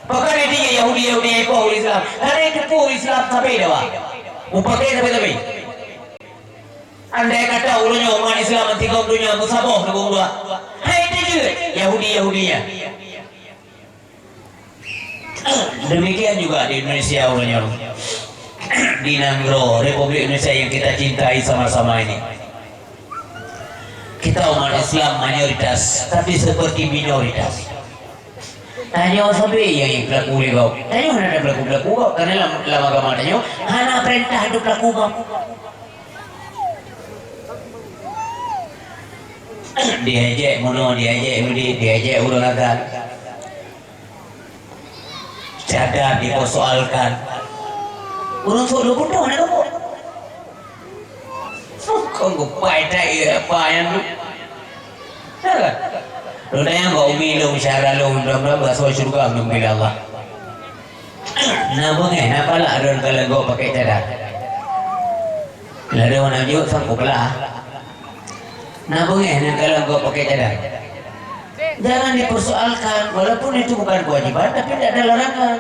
Pakai dia Yahudi ko Islam. Karena itu pun Islam sampai dah. Upakai sampai. Andai kata ulunnya umat Islam anti kaum dunia musabah dengan dua. Hai itu juga Yahudinya. Demikian juga di Indonesia ulunnya. Di Nanggro, Republik Indonesia yang kita cintai sama-sama ini. Kita umat Islam mayoritas, tapi seperti minoritas. Tanya sampai yang pelaku kau. Tanya mana ada pelaku kau? Karena lama agama tanya, hana perintah itu pelaku kau. Diajak mono, diajak urang agan. Cadar dipersoalkan. Urang soal pun dah mana kau? Kau gupai tak apa yang tu? Kan? Roda yang kau minum syara lo, mudah-mudahan bahasa surga belum bila Allah. Nabung napa lah ada kalau kau pakai cadar. Lalu mana juga sanggup lah. Nabung kalau kau pakai cadar. Jangan dipersoalkan, walaupun itu bukan kewajiban, tapi tidak ada larangan.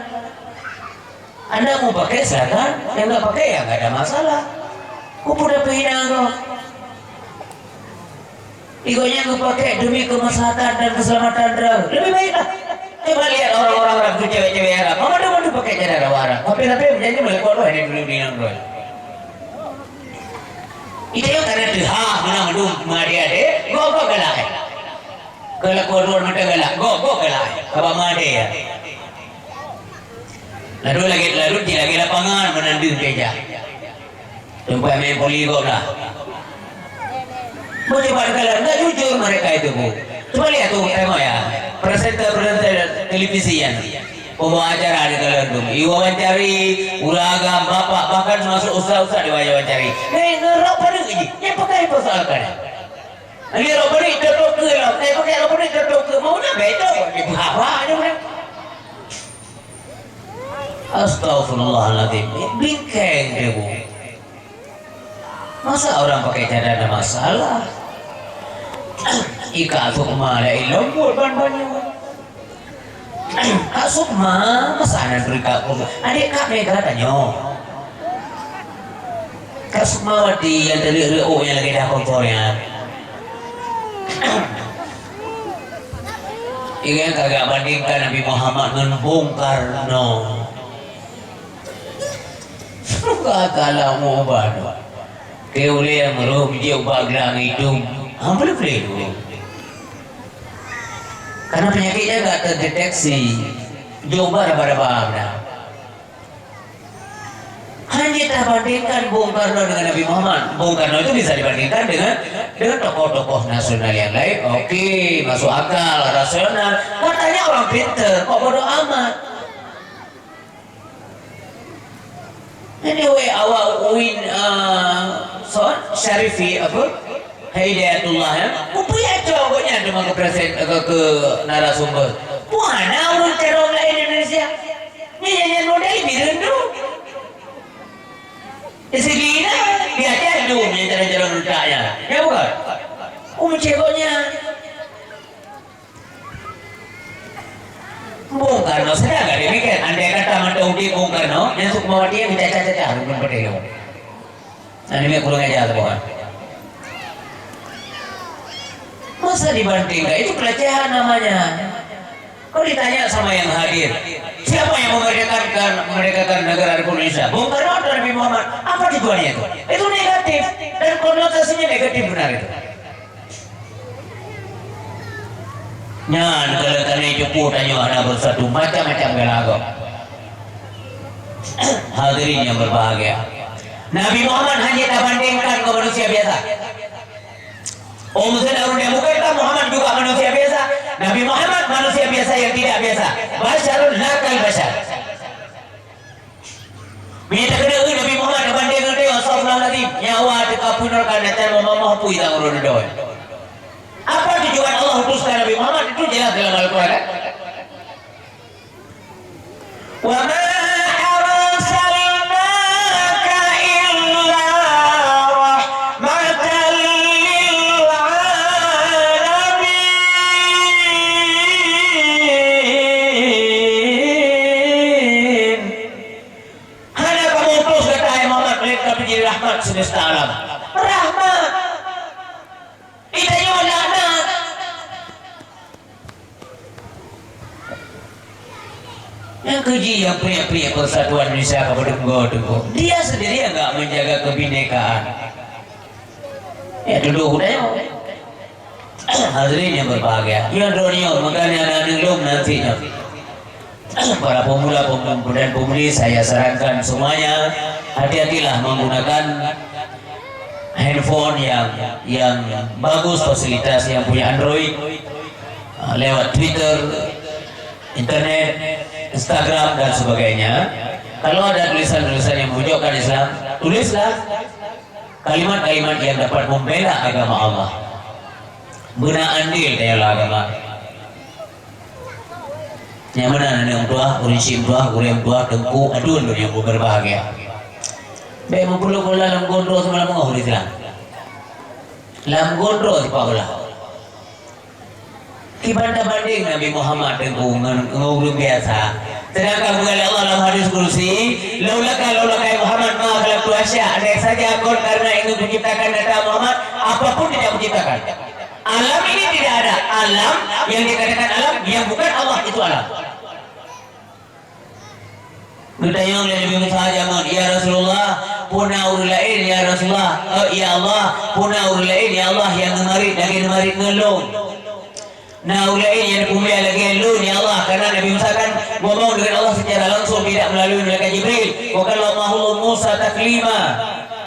Anda mau pakai silakan, yang nggak pakai ya nggak ada masalah. Kau sudah penghina kau. Igonya kau pakai demi kemaslahatan dan keselamatan Anda. Lebih baiklah. Coba lihat orang-orang tu cewek-cewek Arab. Mana pakai cadar Arab. Tapi menjadi melekor loh ini dulu di nang. Itu yang karena tuh mana mendung madia deh. Go galak. Kalau koridor mata galak. Go galak. Apa madia? Lalu lagi lapangan menandung saja. Tempat main poligo lah. Mau coba kalian nggak jujur mereka itu bu. Coba lihat tuh tengok ya. Presenter televisi yang pembawa acara di kalian tuh. Wawancari ulagam bapak bahkan masuk ustaz diwawancara. Ngerok pada gaji. Yang pakai persoalkan. Lagi rok pada tutup ke lah. Pakai rok pada tutup ke. Mau nak betul? Apa aja mereka? Astagfirullahaladzim. Bingkeng dia bu. Masa orang pakai cadar ada masalah? Ika sukma la ilmu ban-bannya. Kak sukma masa anak berika adik kak mega tanya. Kak sukma wati yang dari yang lagi dah kontornya. Ini kagak bandingkan Nabi Muhammad dengan Bung Karno. Katalah mau bano. Keulih yang meruh dia baglang itu, apa boleh tu? Karena penyakitnya tak terdeteksi, coba apa-apa. Hanya tak bandingkan Bung Karno dengan Nabi Muhammad. Bung Karno itu bisa dibandingkan dengan tokoh-tokoh nasional yang lain. Oke, masuk akal, rasional. Katanya orang pinter, kok bodoh amat. Anyway, awak win Syarifi apa? Hidayatullah ya. Upaya cowoknya cuma ke narasumber. Mana urut teror lain Indonesia? Nyanyian model biru. Isigina dia jadu cara-cara rutanya. Ya bukan? Ceweknya Bung Karno sedang nggak demikian. Andai kata mendahului Bung Karno, yang Sukmawati yang caca-caca bukan berdiri. Nah ini kurang aja bukan. Masa dibandingkan itu pelecehan namanya. Kalau ditanya sama yang hadir, siapa yang memerdekakan negara Republik Indonesia? Bung Karno atau Nabi Muhammad? Apa tujuannya itu? Itu negatif dan konotasinya negatif benar itu. Nyan kalau tanya cukup tanya ada bersatu macam-macam gelagat. Hadirin yang berbahagia, Nabi Muhammad hanya dibandingkan ke manusia biasa. Muslim orang bukan Muhammad juga manusia biasa. Nabi Muhammad manusia biasa yang tidak biasa. Basyarun lakal basyar. Menyatakan Nabi Muhammad dibandingkan dengan Astagfirullahaladzim nyawa dikapunurkan dan memampu yang urun doa. Apa tujuan Allah utuskan Nabi Muhammad itu jelas dalam Al-Quran. Wa ma arsalnaka illa rahmatan lil alamin. Yang keji yang pria-pria persatuan Indonesia kepada tunggu. Dia sendiri yang enggak menjaga kebinekaan. Ya duduk tengok. Hadirin yang berbahagia. Ya dunia makanya anak belum nantinya. Para pemuda dan pemudi saya sarankan semuanya hati-hatilah menggunakan handphone yang bagus, fasilitas yang punya Android, lewat Twitter, internet, Instagram dan sebagainya. Kalau ada tulisan-tulisan yang menunjukkan Islam, tulislah kalimat-kalimat yang dapat membela agama Allah. Benar andil dalam agama. Yang mana yang tua, urinsim tua, urem tua, tengku, adun yang berbahagia. Baik mempeluk bola dalam gondro semalam mengahuri Islam. Dalam gondro si Pak Bola. Kibanda banding Nabi Muhammad tengku ngurung biasa. Sedangkan bukan Allah dalam hadis kursi, laulaka Muhammad ma khalaqtu asya. Andai saja aku karena ingin menciptakan data Muhammad, apapun tidak menciptakan. Alam ini tidak ada. Alam yang dikatakan alam yang bukan Allah itu alam. Bertanya oleh Nabi Musa zaman, ya Rasulullah, puna urulain ya Rasulullah, ya Allah, puna urulain ya Allah yang ngemarit lagi ngemarit ngelung. Nah ulain yang dipumiah lagi ngelung ya Allah, karena Nabi Musa kan ngomong dengan Allah secara langsung tidak melalui malaikat Jibril. Wa kallamahu Musa taklima.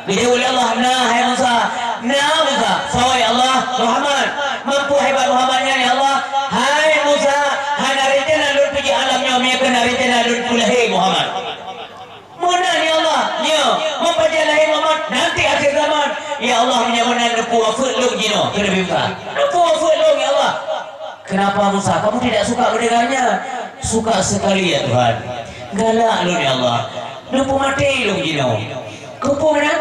Dijawab oleh Allah, nah hai Musa, nah Musa, sawai Allah Muhammad, mampu hebat Muhammadnya ya Allah, hai Musa, hanariten alur pergi alamnya miakan nariten alur pulahi Muhammad. Mana ya Allah, ya, mempajalahi Muhammad nanti akhir zaman. Ya Allah menyamanan nepu wafud lu jino, kena Musa. Nepu wafud lu ya Allah. Kenapa Musa? Kamu tidak suka mendengarnya? Suka sekali ya Tuhan. Galak lu ya Allah. Nepu mati lu jino. Kepu mana?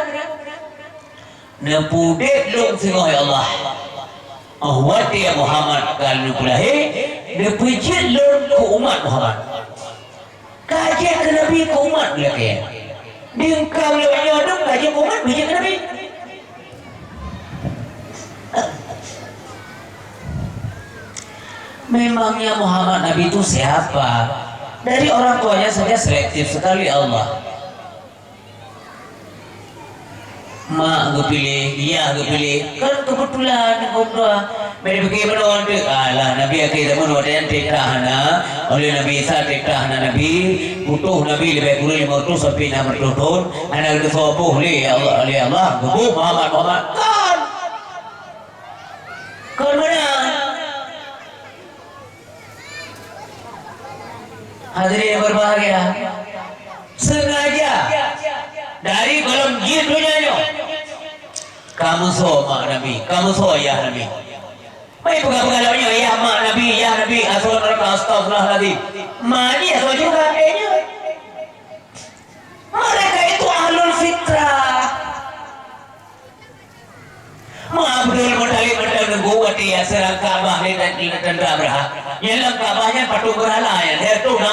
Nepu dek lu singgoh ya Allah. Ahwati ya Muhammad kalau pulahi nepu jil lu ke umat Muhammad. Kajian ke Nabi ke umat belakang. Dingkau lebihnya dong kajian ke umat kajian ke Nabi. Memangnya Muhammad Nabi itu siapa? Dari orang tuanya saja selektif sekali Allah. Mak gue pilih, iya gue pilih. Kan kebetulan ngobrol. Mereka bagaimana orang Allah Nabi akhirnya menurut yang tikrahana oleh Nabi Isa tikrahana Nabi butuh Nabi lebih kurang 500 sampai 600 tahun. Anak itu sobuh oleh Allah bubuh Muhammad kan mana? Hadirin yang berbahagia, sengaja dari kolom jin dunianya kamu so mak Nabi, kamu so ayah Nabi. Baik bukan lawannya ya mak Nabi, ya Nabi, astagfirullahaladzim. Mani atau juga kayaknya mereka itu ahlul fitrah. Abdul Muttalib menunggu wati ya serang Ka'bah dan Abraha. Yang Ka'bahnya patung berhala ya, dia tu 60.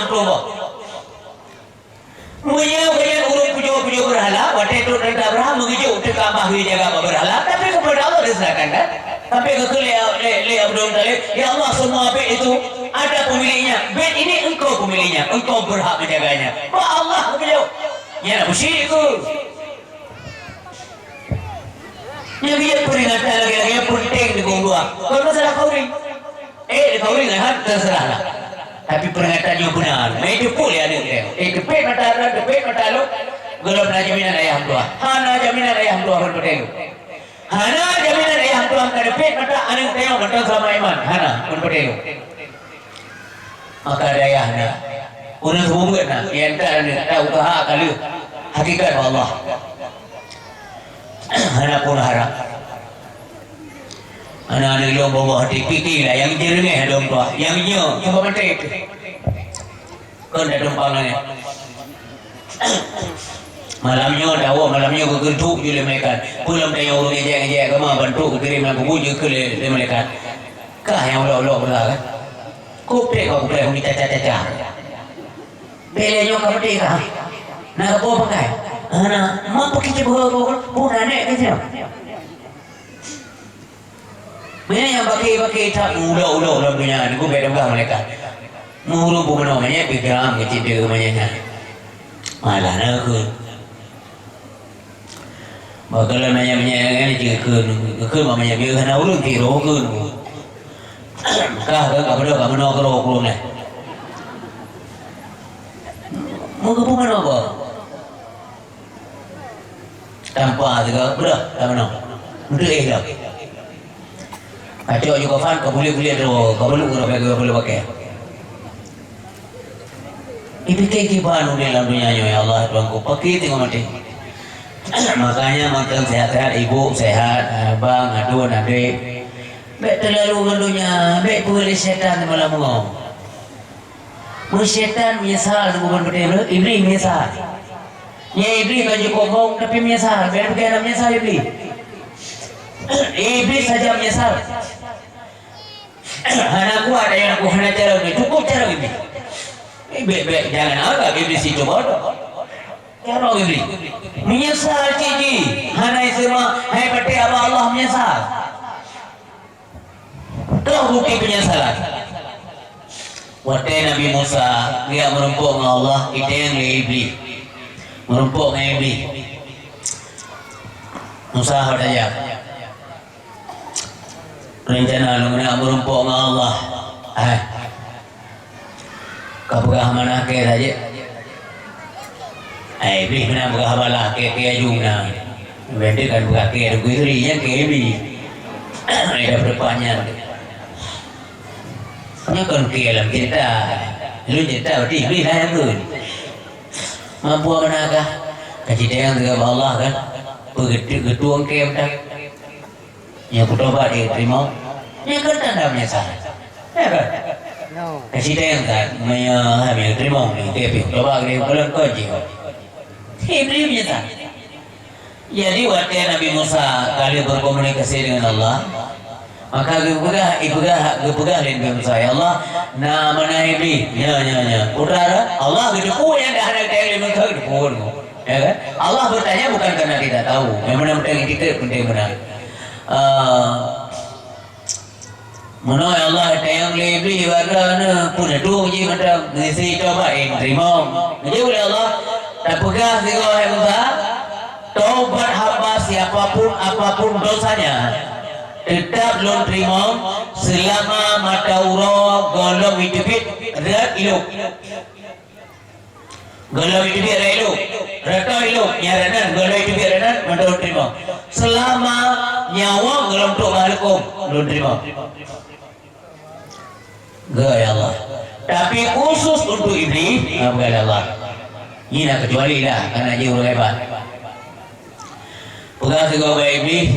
Munya urung pujo berhala, wati itu dan Abraha menguju ke Ka'bah jaga berhala, tapi kepada Allah diserahkan kan. Tapi ke Abdul Muttalib, ya Allah semua bait itu ada pemiliknya. Bait ini engkau pemiliknya, engkau berhak menjaganya. Wah Allah beliau. Ya nak musyrik itu. Yang dia peringatan lagi-lagi penting di gua. Kalau masalah kauring, di kauring kan terserahlah. Tapi peringatannya benar. Itu pun ya dia. Depet mata lo. Gelap na jaminan ayah tua. Hana jaminan ayah tua berpedeng. Hana jaminan ayah tua kan depet mata aning tengok mata sama iman. Hana berpedeng. Maka daya hana. Unang sumungit na. Yang tahu usaha kali. Hakikat Allah. Anak pun harap anak-anak lo bawa hati pikir lah yang jernih dong tua yang nyo coba mentek kan ada dompangannya malamnya ke geduk je mereka pulang tanya orang ejek kemana bantu kirim aku bujuk ke mereka kah yang ulok-ulok pula kan kupek kau kupek ni caca-caca belenya kau mati kah nak apa pakai anak mampu kita bukan nek gitu. Banyak yang pakai tak udah dunia ni, gue beda mereka. Muru pun namanya pikiran kecil dia namanya. Malah nak ke. Bagaimana namanya ni ke namanya dia kena urun kiro ke. Kah kan kamu nak kero kero ni. Mau ke pun apa? Tanpa juga berah, kamu nak. Untuk dah. Kacau juga fan, kau boleh tu, kau boleh pakai. Ini kayak gimana ni dalam dunia ya Allah Tuhanku pakai tengok mati. Makanya makan sehat-sehat, ibu sehat, abang, aduan, adik. Baik terlalu ngandunya, baik boleh setan malam ngom. Setan menyesal bukan betul, iblis menyesal. Ya iblis kan cukup ngomong tapi menyesal, biar bukan menyesal iblis. Iblis saja menyesal. Anakku ada yang aku hendak cara ini, cukup cara ini. Baik jangan agak iblis itu bodoh. Cara iblis menyesal cici. Hanai semua, hai pati apa Allah menyesal. Tahu bukti penyesalan. Waktu Nabi Musa dia merumpuk dengan Allah, itu yang iblis. Merumpuk dengan iblis. Musa hadaya. Rencana lu nak merumpuk dengan Allah. Kau pegah mana ke saja? Iblis mana pegah balah ke ajungna. Benda kan pegah ke ada kuisrinya ke iblis. Ada berpanjang. Nya kan ke dalam cerita. Lu cerita berarti iblis lah yang tu. Mampu manakah? Kecita yang dengan Allah kan? Ketuang ke betul. Yang bertobat dia terima. Dia kan tanda menyesal. Ya kan? Kasih dia yang tak mengambil terima ni. Dia bertobat dia belum kerja. Iblis menyesal. Jadi waktu Nabi Musa kali berkomunikasi dengan Allah, maka gepegah Nabi Musa, ya Allah, nama iblis. Ya. Utara Allah gedepu yang dah ada Nabi Musa gedepu. Ya kan? Allah bertanya bukan karena kita tahu. Memang kita penting benar. Mana Allah tayang lebih warna pun ada je macam ngisi coba terima. Jadi oleh Allah tak pegah sego Musa. Taubat hamba siapapun apapun dosanya tetap belum terima selama mata urang golong hidupit rat iluk. Golong hidupit rat iluk. Rata iluk nyaranan golong hidupit rat mata terima. Selama nyawa golong tok balakum belum terima. Gaya Allah. Tapi khusus untuk iblis, gaya Allah. Ini nak kecuali lah, karena dia orang hebat. Pegang segala baik iblis,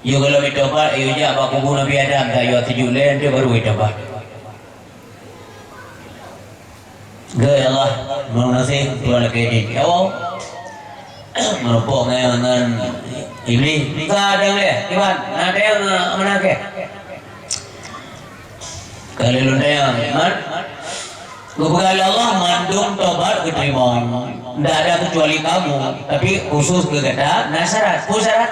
you kalau bertobat, you je apa kubur Nabi Adam, tak you tujuh lain, dia baru bertobat. Gaya Allah, menasih Tuhan lagi ini. Ya Allah, merupakan dengan iblis. Tak ada leh, Tuhan. Ada yang mana ke? Kalau lu yang iman, kepada Allah mandung tobat keterima. Tidak ada kecuali kamu, tapi khusus kepada nasyarat. Pusyarat,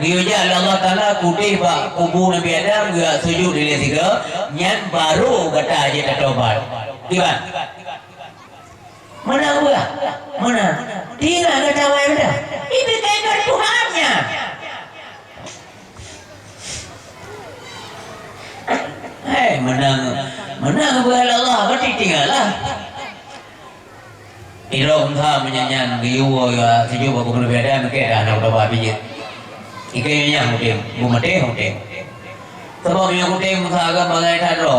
dia Allah Taala kutih pak kubu Nabi Adam dia sujud di tiga, nyan baru kata aja tak tobat. Gimana? Mana gua? Mana? Dia kata apa benda? Ini kaitan Tuhannya. Menang kepada Allah berarti tinggallah. Irong tha menyanyian giwa ya sejuk aku berbeda mungkin dah nak dapat bijit. Ikai yang mungkin bumate mungkin. Sebab yang mungkin musaga bagai tado.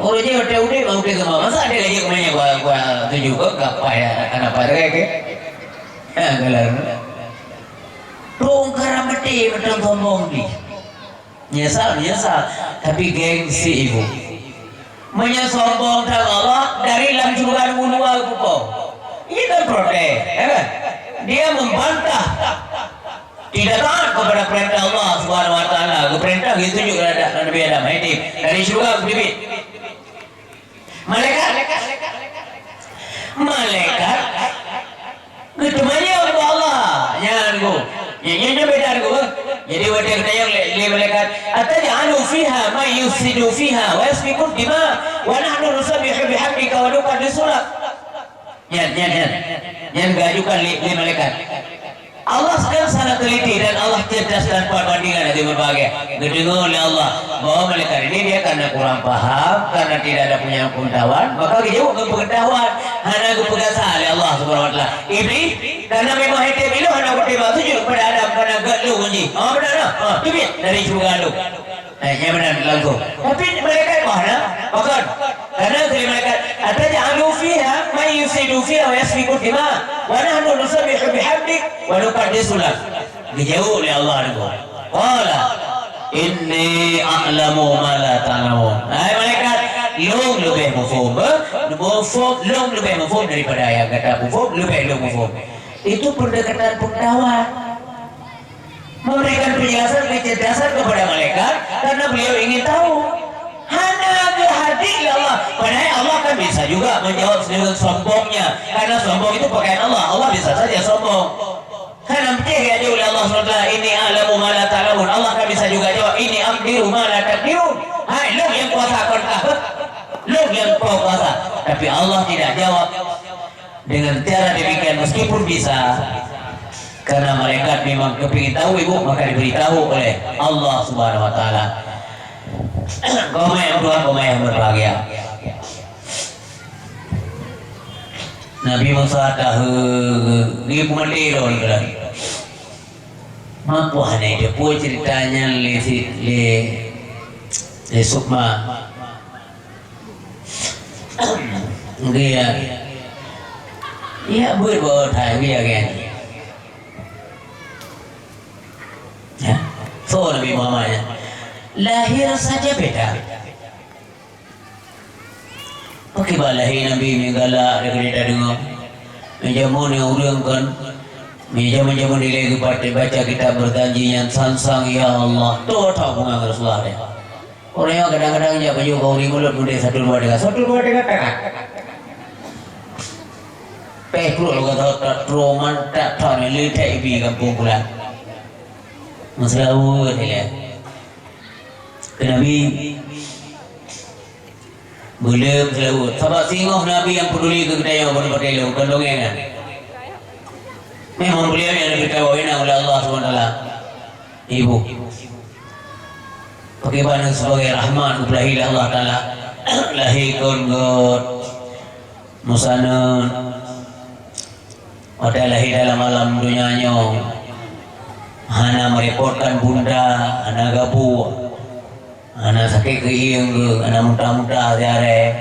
Orang je udah mungkin semua masa ada lagi kemanya gua sejuk ke apa ya anak pada ke. Galar. Tong karamati macam sombong ni. Nyesal, tapi gengsi ibu. Menyesombong dengan Allah dari lanjuran munua kupau. Itu protes, kan? Dia membantah, tidak taat kepada perintah Allah Subhanahu Wa Taala. Perintah itu juga ada Nabi Adam dari surga ke bibit. Malaikat, ketemuannya untuk Allah. Jangan go. Yang beda go. Jadi wadah yang le malaikat ataj'alu fiha may yufsidu fiha wa yasfiku dima wa nahnu nusabbihu bihamdika wa nuqaddisu lak. Yang gajukan le malaikat. Allah sekarang sangat teliti dan Allah cerdas dan perbandingan dari berbagai. Didengar oleh Allah bahwa malaikat ini dia karena kurang paham, karena tidak ada punya pengetahuan, maka dia juga pengetahuan. Hanya kepegasan oleh Allah Subhanahu Wa Taala. Iblis karena memang hitam itu hanya berterima sujud kepada Adam karena galu kunci. Benar tak? Tu biar dari juga galu. Yang benar lagu. Tapi malaikat mana? Bukan. Karena dari malaikat ataj'alu fiha may yufsidu fiha wa yasfiku dima wa nahnu nusabbihu bihamdik wa nuqaddisu lak. Dijauh oleh Allah itu. Qala inni a'lamu ma la ta'lamun. Hai malaikat, long lebih mafhum. Long lebih mafhum daripada yang kata mafhum, lebih mafhum. Itu pendekatan pengetahuan. Memberikan penjelasan kecerdasan kepada malaikat karena beliau ingin tahu. Hanya kehadir Allah. Padahal Allah kan bisa juga menjawab dengan sombongnya. Karena sombong itu pakaian Allah. Allah bisa saja sombong. Karena menjaga aja oleh Allah SWT. Ini a'lamu ma la ta'lamun. Allah kan bisa juga jawab. Ini amdiru ma la taqdirun. Hai, lu yang kuasa kontak. Lu yang kau kuasa. Tapi Allah tidak jawab dengan cara demikian meskipun bisa. Karena malaikat memang kepingin tahu ibu, maka diberitahu oleh Allah Subhanahu Wa Taala. Kaum yang Tuhan, kaum yang berbahagia. Nabi Musa tahu ni pemandiro ni kan. Mampu hanya dia pun ceritanya le Sukma. Dia ya buat hai dia kan. Ya, so Nabi Muhammad ya. Lahir saja beda. Pakai lahir Nabi mengalak dengan kita dengar. Menjamun yang orang kan, menjamun nilai kepada baca kitab berjanji yang sansang ya Allah. Tuh tahu mengang Rasulullah dia. Orang yang kadang-kadang dia baju kau ni mulut muda satu dua tiga tak. Pekul lo kata roman tak tahu ni lihat ibi kampung pula. Masalah awal ni lah. Nabi belum selalu. Sebab singoh Nabi yang peduli ke kita yang berdiri lu kan dongeng kan. Memang beliau yang diberitahukan oleh Allah SWT. Ibu. Bagaimana sebagai rahmat ublahi Allah Taala. Lahir kongot musanun. Ada lahir dalam alam dunianya. Hana merepotkan bunda, hana gabu, hana sakit keing ke, hana muntah-muntah tiare.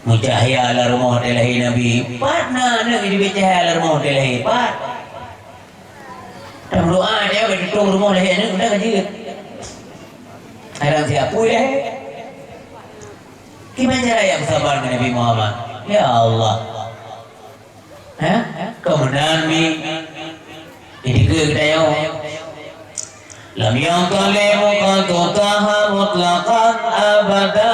Mucahaya ala rumah telahi Nabi. Pat na nak jadi bercahaya ala rumah telahi. Pat. Dan doa dia berditung rumah telahi ni udah kecil. Sekarang siapa ya? Gimana cara yang sabar dengan Nabi Muhammad? Ya Allah. Kemudian ini kita yang lam yaqalimu qatutaha mutlaqan abada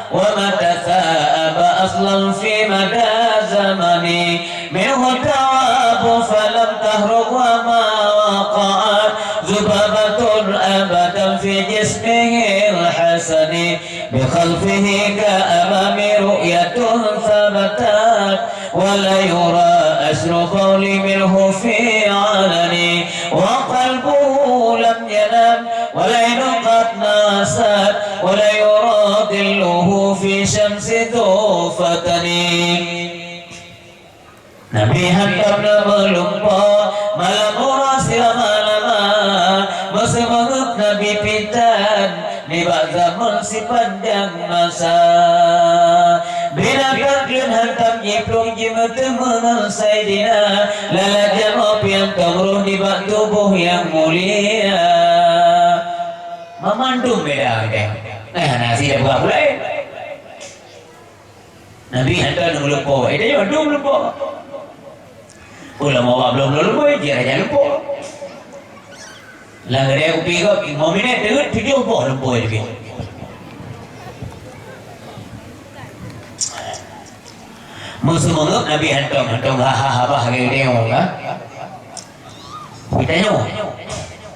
wa matasaba aslan fi mada zamani minhu tawabu falam tahrug wa ma waqa'at zubabatun abadan fi jismihi al-hasani bi khalfihi ka amami ru'yatun thabatat wa la yura أسر قول منه في علني وقلبه لم ينام والعين قد ناست ولا يرى ظله في شمس ذو فتني Nabi hantam melumpa malam murasir malaman bersemangat Nabi pintan di bak zaman si panjang masa bila kalian hantam nyiplung jimat mengenal Sayyidina lala jawab yang kamruh di bak tubuh yang mulia memandung beda nasi dah buka pula Nabi hantam melumpa itu je mandung melumpa ulama awak belum lupa dia raja lupa langgar dia aku pergi ke 5 minit dia lupa dia musuh mengup Nabi hantam hahaha apa hari dia orang kita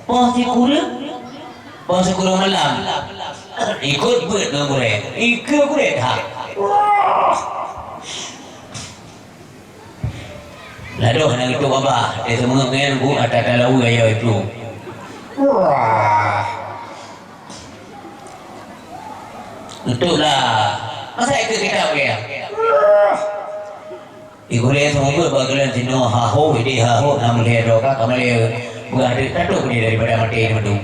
Pos si kurang malam. Ikut buat dengan kurang. Ikut kurang tak. Lalu nak itu apa? Dia semua dengan bu ada lalu gaya itu. Itulah. Masa itu kita boleh. Ikutnya semua bagalan sini haho ini haho nama dia doka kamu dia bukan ada tatuk dia daripada mati ini madu.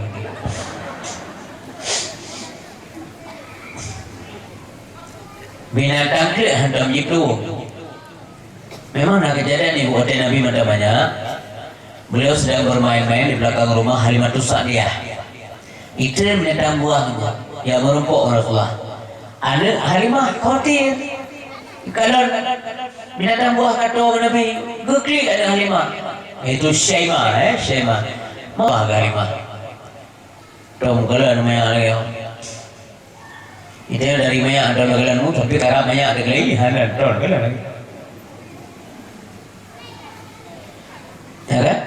Binatang tu hendak itu. Memang nak kejadian ni buat Nabi macam banyak. Beliau sedang bermain-main di belakang rumah Halimatus Sa'diyah. Itu binatang buah yang merumpuk Rasulullah. Ada Halimah khawatir. Kalau binatang buah kata Nabi, geklik ada Halimah. Itu Syaimah, Syaimah. Apa Halimah? Tom kalau namanya lagi. Itu dari banyak ada lagi tapi karena banyak ada lagi ada ton kalau lagi. Ya kan?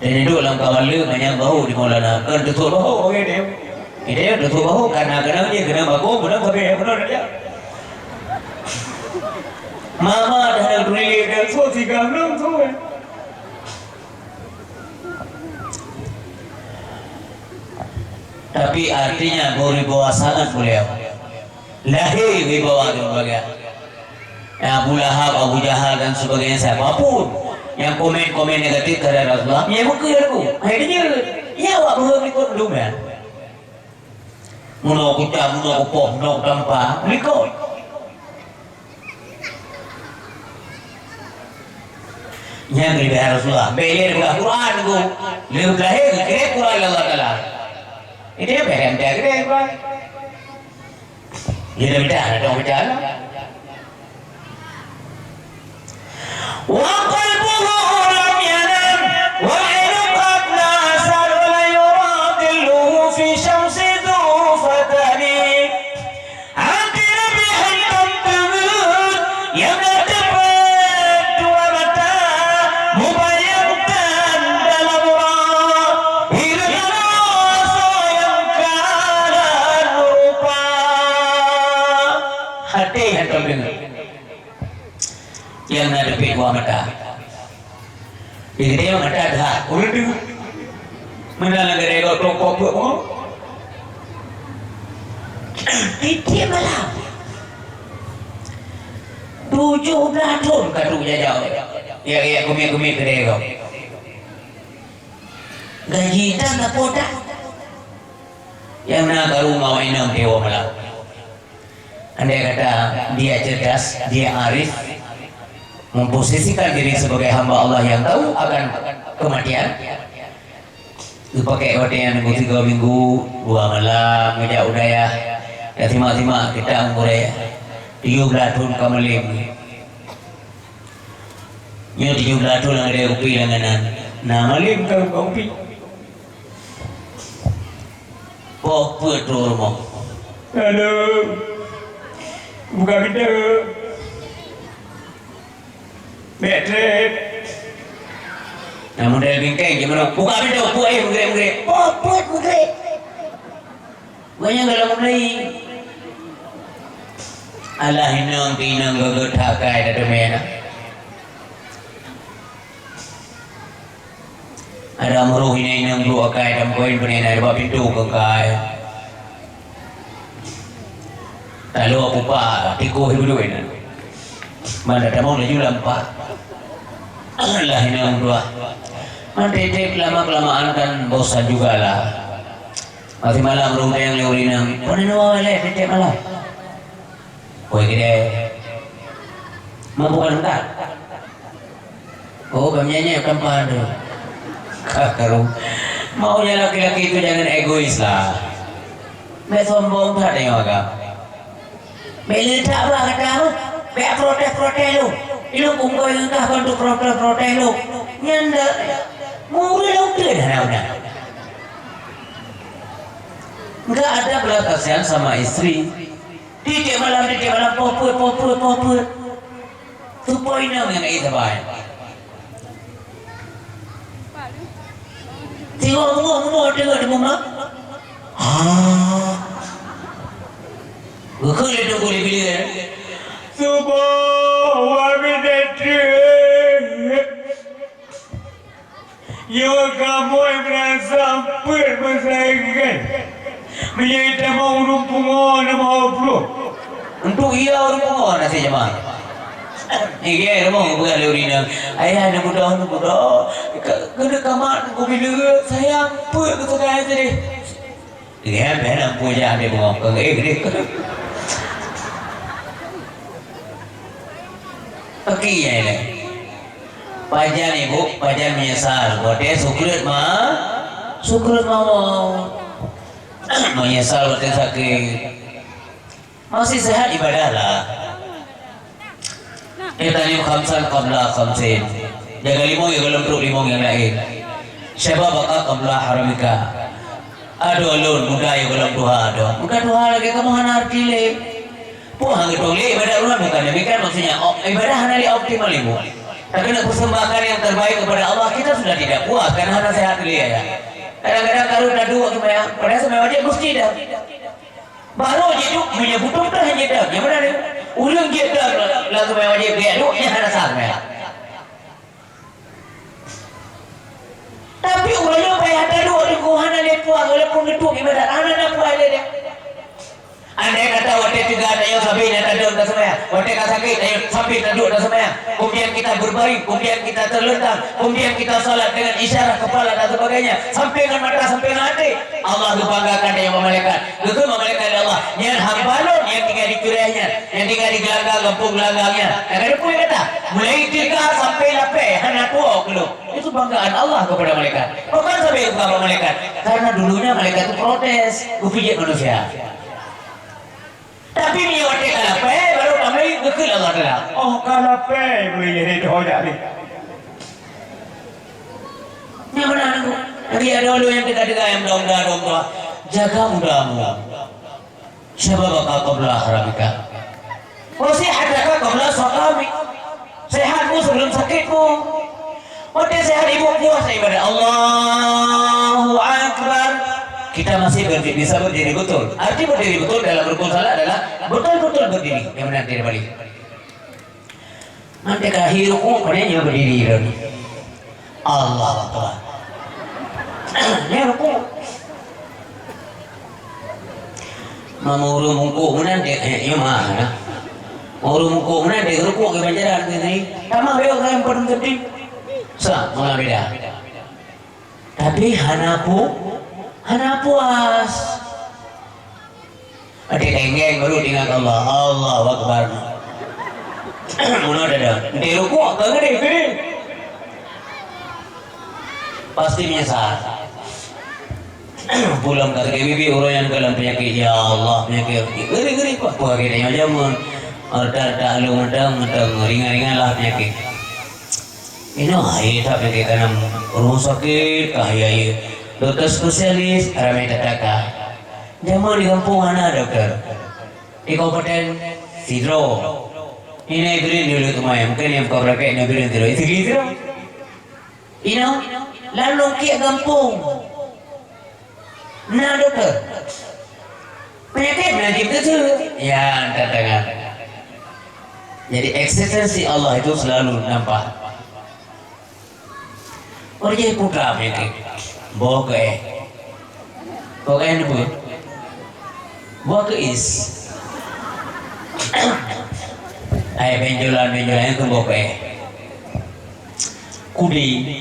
Dan itu dalam kawal banyak bahu di Maulana. Kan tutup bahu, okey dia. Dia tutup bahu karena dia kena bahu, benar dia. Mama dah nak beli dia so tiga belum tu. Tapi artinya berwibawa sangat beliau. Lahir wibawa dia. Abu Lahab, Abu Jahal dan sebagainya siapapun yang komen-komen negatif terhadap Rasulullah, ya muka aku. Akhirnya, ya awak boleh ikut dulu kan? Mula kita, mula upah, mula tanpa, ikut. Yang lebih Rasulullah, beli dengan Quran aku, lebih lahir, kira Quran Allah Taala. Itu yang berhenti kira Quran. Jadi kita ada orang berjalan. وقلبه لم ينم وعين قد ناسر ولا يراقله في شمس ذو فتن عاقل بها التمتمت يمتبت ومتى مبيتا دلبرا إذا نراسا يمكان الرقا hati التمتمت yang ada dua mata. Ini dia mata dah. Urutu. Mana lagi rego toko apa? Ini malam. 17 tahun kadu jauh. Ya kumi rego. Gaji tak poda. Yang nak ke rumah inam dewa malam. Andai kata dia cerdas, dia arif, memposisikan diri sebagai hamba Allah yang tahu akan kematian. Itu pakai waktu yang minggu 3 minggu, 2 malam, ngejak udaya. Ya timak-timak kita umurnya 17 tahun kamalim. Nya 17 tahun yang ada upi langanan. Nah malim kau upi. Apa tu rumah? Halo. Buka pintu. Betrek. Nah model bingkai gimana? Buka pintu, buka menggerak. Popot menggerak. Banyak dalam mulai. Allah hinang tinang gagal takai dah mena. Ada muruh hinang dua kai dalam koin punya ada buka pintu kengkai. Lalu apa pak? Tikuh hidup ini. Mana ada mau laju lampak. Allah hinang dua. Nanti lama-kelamaan kan bosan juga lah. Masih malam rumah yang leurinang. Mana nawa le tiap malam. Koi gede. Mau bukan enggak? Oh, banyaknya kampan tu. Kakaru. Maunya laki-laki itu jangan egois lah. Mek sombong tak tengok agak. Bila tak apa kata apa? Biar protes lu. Lu kumpul engkau untuk protes lu. Nyanda murah lu ke dah dah. Enggak ada belas kasihan sama istri. Tiap malam popur. Tu poin yang itu baik. Tengok di rumah. Bukan itu boleh bilang. Subuh wami datang. Yo kamu yang merasa bermasakan. Menjadi mau rumpungan mau bro. Untuk ia rumpungan nasi jemaah. Ini dia rumah bukan lorina. Ayah nak budak. Kena kamar aku bila sayang pun aku sekarang tadi. Dia benar punya dia buang ke gede. Okey ya ini. Pajan ibu, pajan menyesal. Bodoh syukur mau menyesal bodoh sakit. Masih sehat ibadahlah. Tadi khamsan qabla khamsin. Jaga limau yang dalam perut limau yang lain. Syababaka qabla haramika. Aduh alun muda yang dalam duha aduh. Muda duha lagi kamu hanar kile. Puang itu le ibadah ulang bukan demikian maksudnya. Ibadah hanali optimal ibu. Tapi nak persembahkan yang terbaik kepada Allah kita sudah tidak puas karena hana sehat dia ya. Kadang-kadang kalau dah dua supaya pada semua wajib mesti dah. Baru je tu menyebut dah hanya dah. Yang mana dia? Ulang dia dah lah supaya wajib dia tu yang hana sama. Tapi ulangnya payah ada dua di kuhana dia puas walaupun itu ibadat hana nak puas dia. Andai kata waktu juga ada yang sampai nak duduk dah semua. Waktu kata sakit ada sampai duduk dah semua. Kemudian kita berbaring, kemudian kita terlentang, kemudian kita salat dengan isyarat kepala dan sebagainya. Sampai dengan mata, sampai dengan hati. Allah kebanggakan dia malaikat. Itu malaikat Allah. Yang hambalon yang tinggal di curahnya, yang tinggal di gelanggang, gempung gelangangnya. Yang ada pun kata, mulai tiga sampai lapai, hanya tua keluk. Itu banggaan Allah kepada malaikat. Bukan sampai kepada malaikat. Karena dulunya malaikat itu protes, kupijak manusia. Tapi ni waktu kalapai baru kami kekil Allah Taala. Oh kalapai boleh jadi doa ni. Yang mana aku? Nanti ada orang yang dekat-dekat yang domba. Jaga mudamu. Syababaka qabla haramika. Wasihataka qabla saqami. Sehatmu sebelum sakitmu. Waktu sehat ibu puasa ibadah Allahu Akbar. Kita masih bisa berdiri betul. Arti berdiri betul dalam rukun salat adalah betul-betul berdiri. Yang benar tidak balik. Nanti akhir rukun padanya berdiri dan Allah Akbar. Ini rukun. Mamuru mungku mana dia? Ya mana? Mamuru mungku mana dia? Rukun kebanyaran ini. Sama beliau yang paling penting. Sah, malah beda. Tapi hana puas. Ada denggeng baru dengan Allah Akbar. Mana ada? Di rukuk tak gede. Pasti menyesal. Pulang ke bibi orang yang dalam penyakit ya Allah penyakit geri apa kita yang jamun. Ada lu ngedang ringan-ringan lah penyakit. Ini hari tak penyakit tanam rumah sakit kahaya. Dokter spesialis ramai datang. Jaman di kampung mana dokter? Di kabupaten Sidro. Ini green dulu tu mai. Mungkin yang kau rakyat ini green dulu. Itu gitu. Ino, lalu ke kampung. Nah dokter. Penyakit nanti betul. Ya datang. Jadi eksistensi Allah itu selalu nampak. Orang jadi putra penyakit. Bawa ke ni pun bawa ke is benjolan itu bawa ke kudi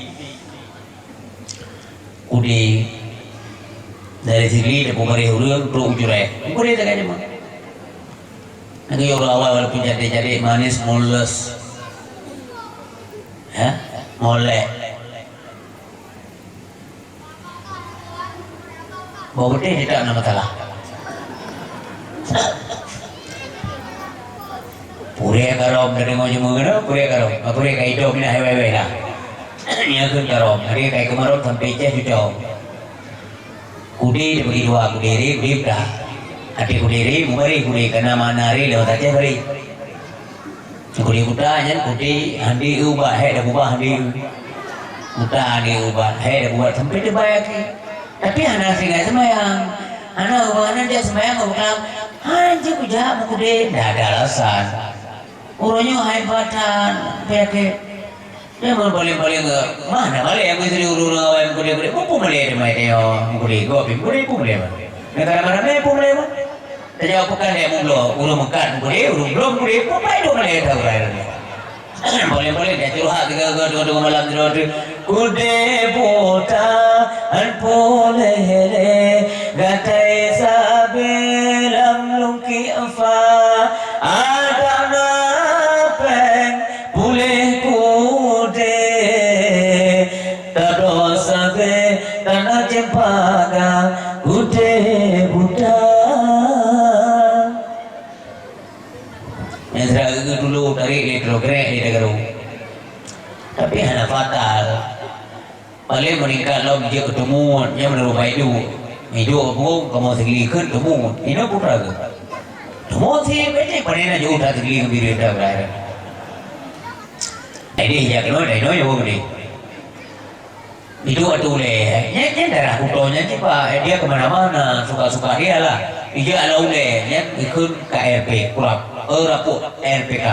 dari sini dia pukari huruf pro ujure kudi tak ada mah nanti orang awal walaupun jadi manis mulus molek bawa gede tidak ada masalah. Pure karom dari ngau jemu kena pure karom. Pure kai hidup ni hewe-hewe lah. Ia kun karom. Hari kai kemarom sampai je hidup. Kudi dia bagi dua kudiri dah. Hati kudiri mubari kudi kena mana hari lewat aja bari. Kudi buta nya kudi handi ubah he dah ubah handi. Buta handi ubah he dah ubah sampai dia bayar ke. Tapi anak singai semayang. Anak ubah anak dia semayang ubah. Anjir kujak kudi dah ada alasan. Urunnya hebatan, peke. Dia mau paling-paling mana balik yang istri urun awam kuda-kuda, pun boleh dia mai dia, kuda gopi, kuda pun boleh. Negara mana mai pun boleh. Jadi apa kan dia mula urun makan kuda, urun belum kuda, pun mai dia boleh tahu raya. Boleh dia curhat dua malam tidur. Kuda buta, boleh le, gatai sabelam lungki afa, ada tanah cempaka kude buta. Yang saya dulu dari elektrogrek di negara. Tapi hanya fatal. Paling meningkat lalu dia ketemu yang menerima hidu apa kamu segini ketemu ini putra ke? Kamu sih macam mana jauh dah segini kembali dah berada. Ini ya kalau dah ini yang boleh. Itu atuh leh, nya darah kutonya cipa, dia kemana-mana, suka-suka dia lah. Dia alau leh, nya ikut KRP, kurap, rapuk RPK.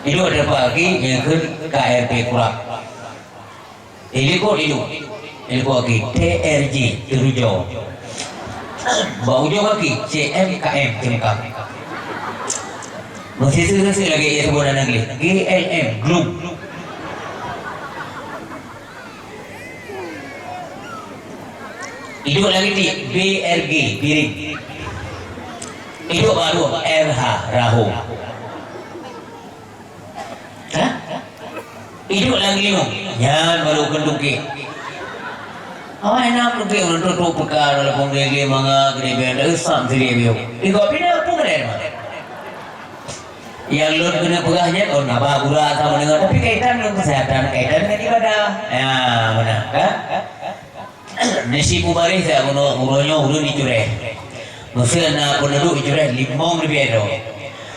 Itu ada pagi yang ikut KRP kurap. Ini kok itu lagi TRJ Terujo. Bau jauh lagi CMKM Cengkam. Masih selesai lagi ya sebuah negeri GLM Gloom. Hidup lagi di BRG Biring. Hidup baru RH Rahu. Hah? Hidup lagi ni. Yan baru kenduki. Awak enak kenduki orang tu perkara dalam penggege manga gede benda usam sendiri biu. Iko pina pun ada mana? Yang lor kena pegahnya kau napa gura sama dengan tapi kaitan dengan kesehatan, kaitan dengan ibadah. Ya mana? Kan? Nasi kubari saya uronyo urun icure. Masa na penduduk icure 5,000 do.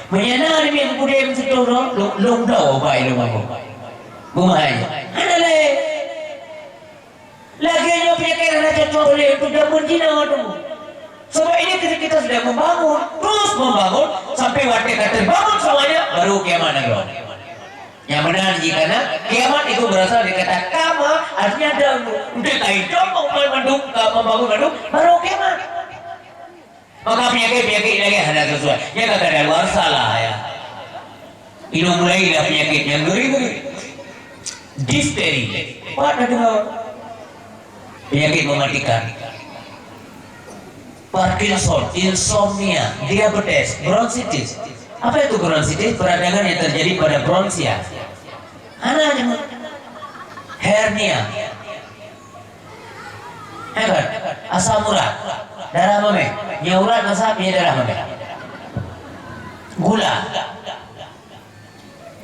Menyana ni yang kudem situ long dah apa itu mampu. Bumai. Anale. Lagi nyo pikir na cocok boleh itu dah menjina tu. Sebab ini kita sudah membangun, terus membangun sampai waktu kata bangun semuanya baru kiamat negara. Yang benar jika kiamat itu berasal dari kata kama, artinya dahulu. Untuk hidup membangun gedung baru kiamat. Maka penyakit lagi ada sesuai. Ya kata ada luar salah ya. Ini mulailah penyakit yang ngeri-ngeri. Difteri. Apa dengar? Penyakit mematikan. Parkinson, insomnia, diabetes, bronkitis. Apa itu bronkitis? Peradangan yang terjadi pada bronkia. Anaknya hernia, hebat, asam urat, darah mame, nyaurat masa punya darah mame, gula,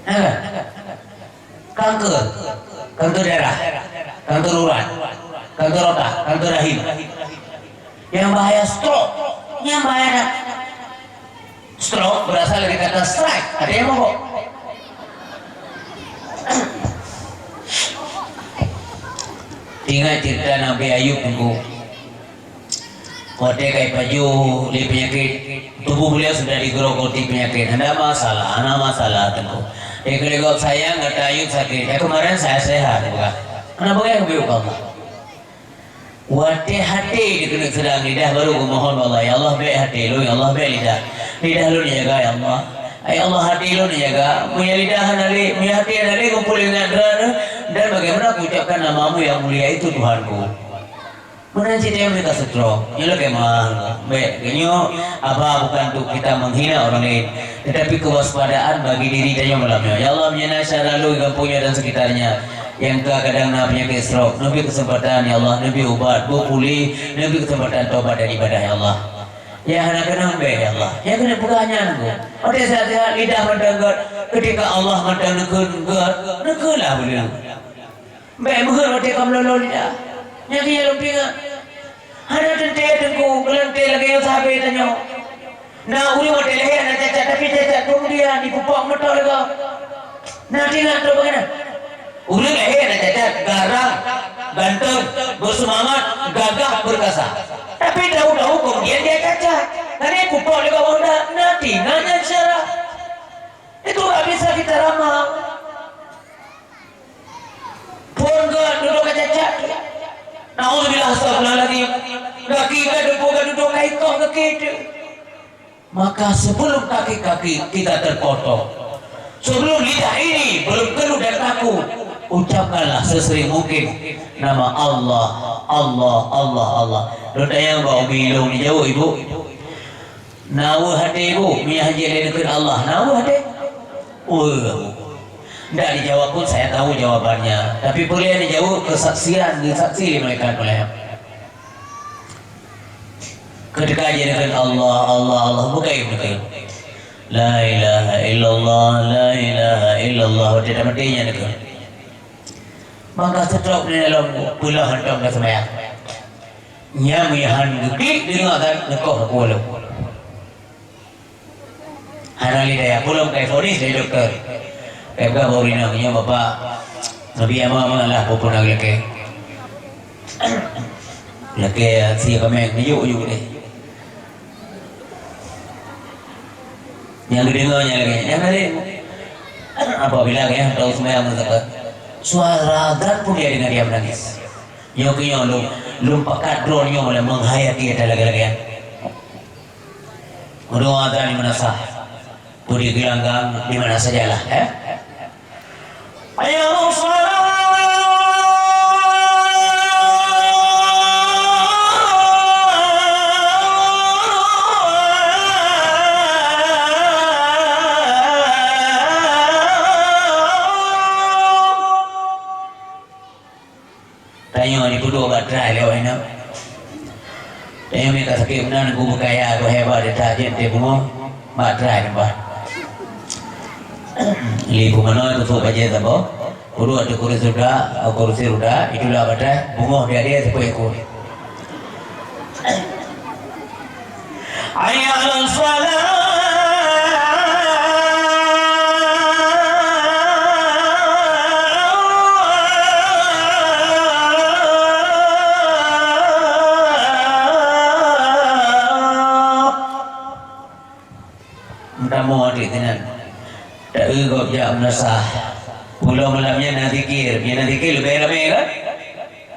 hebat, kanker darah, kanker urat, kanker otak, kanker rahim, yang bahaya stroke, yang bahaya stroke berasal dari kata strike, ada yang mau ingat cerita Nabi Ayub tunggu kote kai baju li penyakit tubuh beliau sudah digerogoti penyakit anda masalah tunggu kalau saya nggak Ayub sakit kemarin saya sehat bukan kenapa yang biuk Allah wate hati dikena sedang lidah baru memohon Allah ya Allah baik hati lu ya Allah baik lidah lu jaga ya Allah ya Allah hati lu jaga punya lidah hari punya hati hari kumpulin dan bagaimana aku ucapkan namamu yang mulia itu Tuhanku. Mana cerita yang mereka stroke, nyolah kemana? Baik, kenyo apa bukan untuk kita menghina orang lain, tetapi kewaspadaan bagi diri dan yang malamnya. Ya Allah menyenangkan lalu kampungnya dan sekitarnya yang kadang penyakit stroke, nabi kesempatan ya Allah, nabi ubat, bu pulih, nabi kesempatan taubat dan ibadah ya Allah. Ya anak kenang be ya Allah. Ya kena pegahnya nunggu. Pada saat lidah mendengar ketika Allah mendengar lah boleh. Be mengenal pada kamu lalu lidah. Yang dia lumpingan. Ada tente tengku kelente lagi yang sahabat tanya. Nah uli model leher nak cacat tapi cacat kemudian dipupuk motor lagi. Nah tinggal tu bagaimana? Uli leher nak cacat garang, ganteng, bersemangat, gagah, berkasa. Tapi tahu-tahu kemudian dia cacat. Karena kupok lagi Honda, nanti nanya cara. Itu tak bisa kita ramal. Pun ke duduk cacat. Na'udzubillah astagfirullahaladzim. Kaki duduk kaikong kaki itu. Maka sebelum kaki-kaki kita terpotong, sebelum lidah ini belum keluh dan kaku, ucapkanlah sesering mungkin nama Allah, Allah, Allah, Allah. Doa yang bawa bilung ni jauh ibu. Nawa hati ibu, mia haji ledekin Allah. Nawa hati. Tidak dijawab pun saya tahu jawabannya. Tapi boleh dijawab kesaksian, disaksi mereka oleh. Ketika aja dengan Allah, Allah, Allah bukan. La ilaha illallah, la ilaha illallah. Tidak matinya dengan. Maka setelah di dalam pulau hentam ke semayang. Nyamihan gede dengarkan nekoh aku. Hanali daya pulau kayak fonis dari dokter. Kayak baru ini namanya bapak Nabi Amam lah popon lagi. Lagi si kami nijuk deh. Yang dengarnya lagi, yang ada apa bilang ya tahu semayang mendekat. Suara azan pun dia dengar dia menangis. Nyokinya lu pakai drone mulai menghayati ada lagi-lagi. Udah azan di mana sah? Budi gelanggang di mana sajalah, Ayo salat. Tanya ni duduk batrai lewat ini. Tanya mereka sakit benar aku berkaya aku hebat dia tajam dia semua batrai nampak. Libu mana tu baca tak boh? Kudu ada kursi roda, itulah batrai bunga dia sepoi ekor. Ayat salat. Tamu adik tenan. Tak erok jak menasah. Pulau malamnya nak zikir, lebih ramai kan?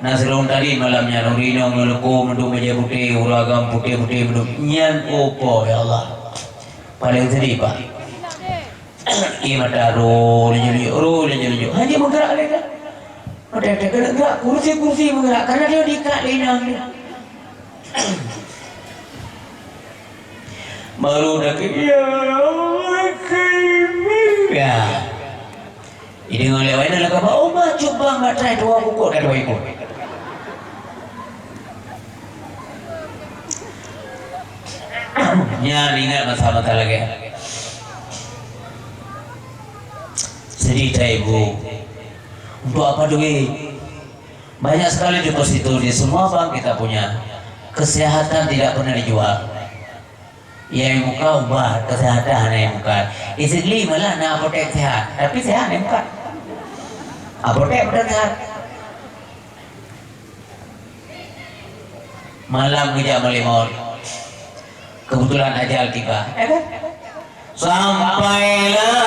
Nasrul tadi malamnya nurinong nuluku mendung meja putih, uragam putih-putih mendung nyan opo ya Allah. Paling sedih Pak. Ia mata roh lenyo. Hanya bergerak lagi. Ada gerak kursi bergerak karena dia diikat lenang dia. Baru dah ya. Ini oleh wadah lah kata, oh mah coba nggak try dua buku dan dua ikut. Ya ingat masa-masa lagi. Cerita ibu. Untuk apa duit? Banyak sekali deposito di semua bank kita punya. Kesehatan tidak pernah dijual. Yang muka ubah kesehatan yang muka. Isigli malah na apotek sehat, tapi sehat yang muka. Apotek benar sehat. Malam kerja malimor. Kebetulan ajal tiba. Sampailah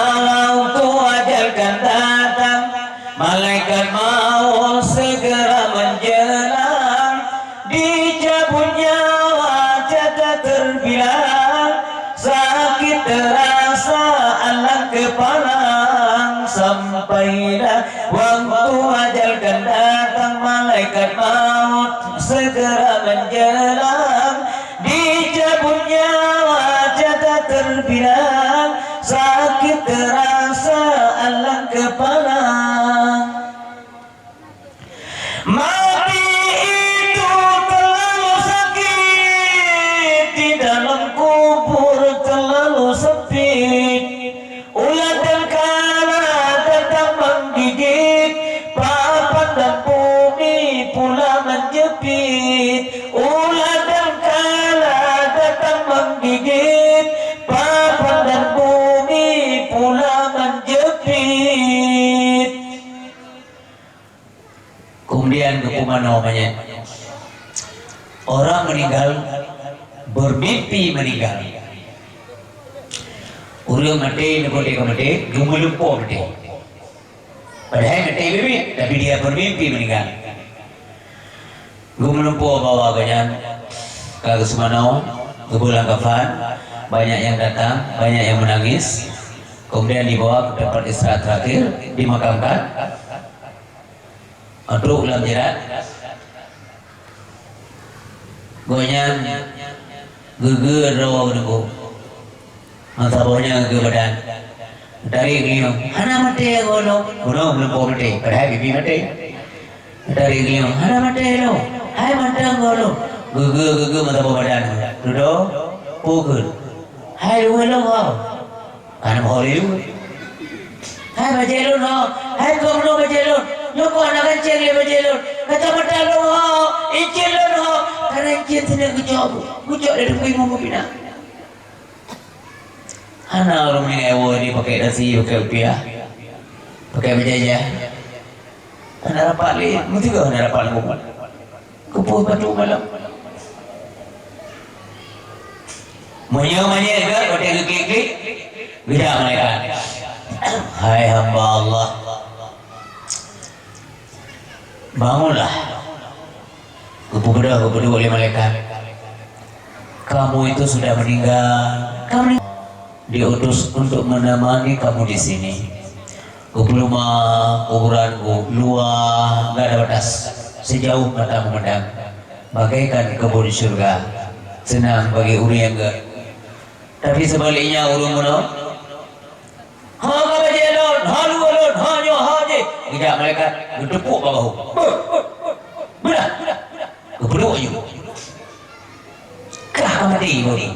waktu ajal kan datang, malaikat maut segera menjelang, dicabut nyawa jatuh terbilang, sakit terasa alang kepalang. Sampailah waktu ajal kan datang, malaikat maut segera menjelang, dicabut nyawa jatuh terbilang, sakit terasa alang kepalang. Mati itu terlalu sakit di dalam kumano namanya. Orang meninggal bermimpi meninggal. Urang mati, nekote mati, gumulumpo mati. Padahal mati bibit, tapi dia bermimpi meninggal. Gumulumpo bawa ganyan ke Semano, ke bulan kafan, banyak yang datang, banyak yang menangis. Kemudian dibawa ke tempat istirahat terakhir, dimakamkan. Untuk ulam jerat. Goyang geger rawa menunggu. Mata bawahnya geger badan. Dari geliung, hana mati ya gono, belum mati. Padahal bibi mati. Dari geliung, hana mati lo, hai mantang gono. Geger mata bawah badan. Duduk, pukul. Hai lu kau. Karena mau lu. Hai bajelun ho, hai kau belum bajelun. Lu kau anak kecil dia bajelun. Kata mata lu ho, incilun ho. Karena incil tidak kucok dari kuih mau pindah. Hana orang meninggal ini pakai nasi, pakai rupiah, pakai berjaya. Hana rapat ni, mesti kau hana rapat ngumpat. Kupuh batu malam. Manya juga, kau tengok klik, bidak mereka. Hai hamba Allah, bangunlah. Kupuh berdua oleh malaikat. Kamu itu sudah meninggal. Kamu diutus untuk menemani kamu di sini. Rumah kuburanku luas, nggak ada batas, sejauh mata memandang, bagaikan kebun surga. Senang bagi uri yang enggak. Tapi sebaliknya urung mana? Ha kabajelon, halu alon, hanyo haji. Tidak malaikat bertepuk bahu. Belah. Keburu ayu. Kerah mati bodi.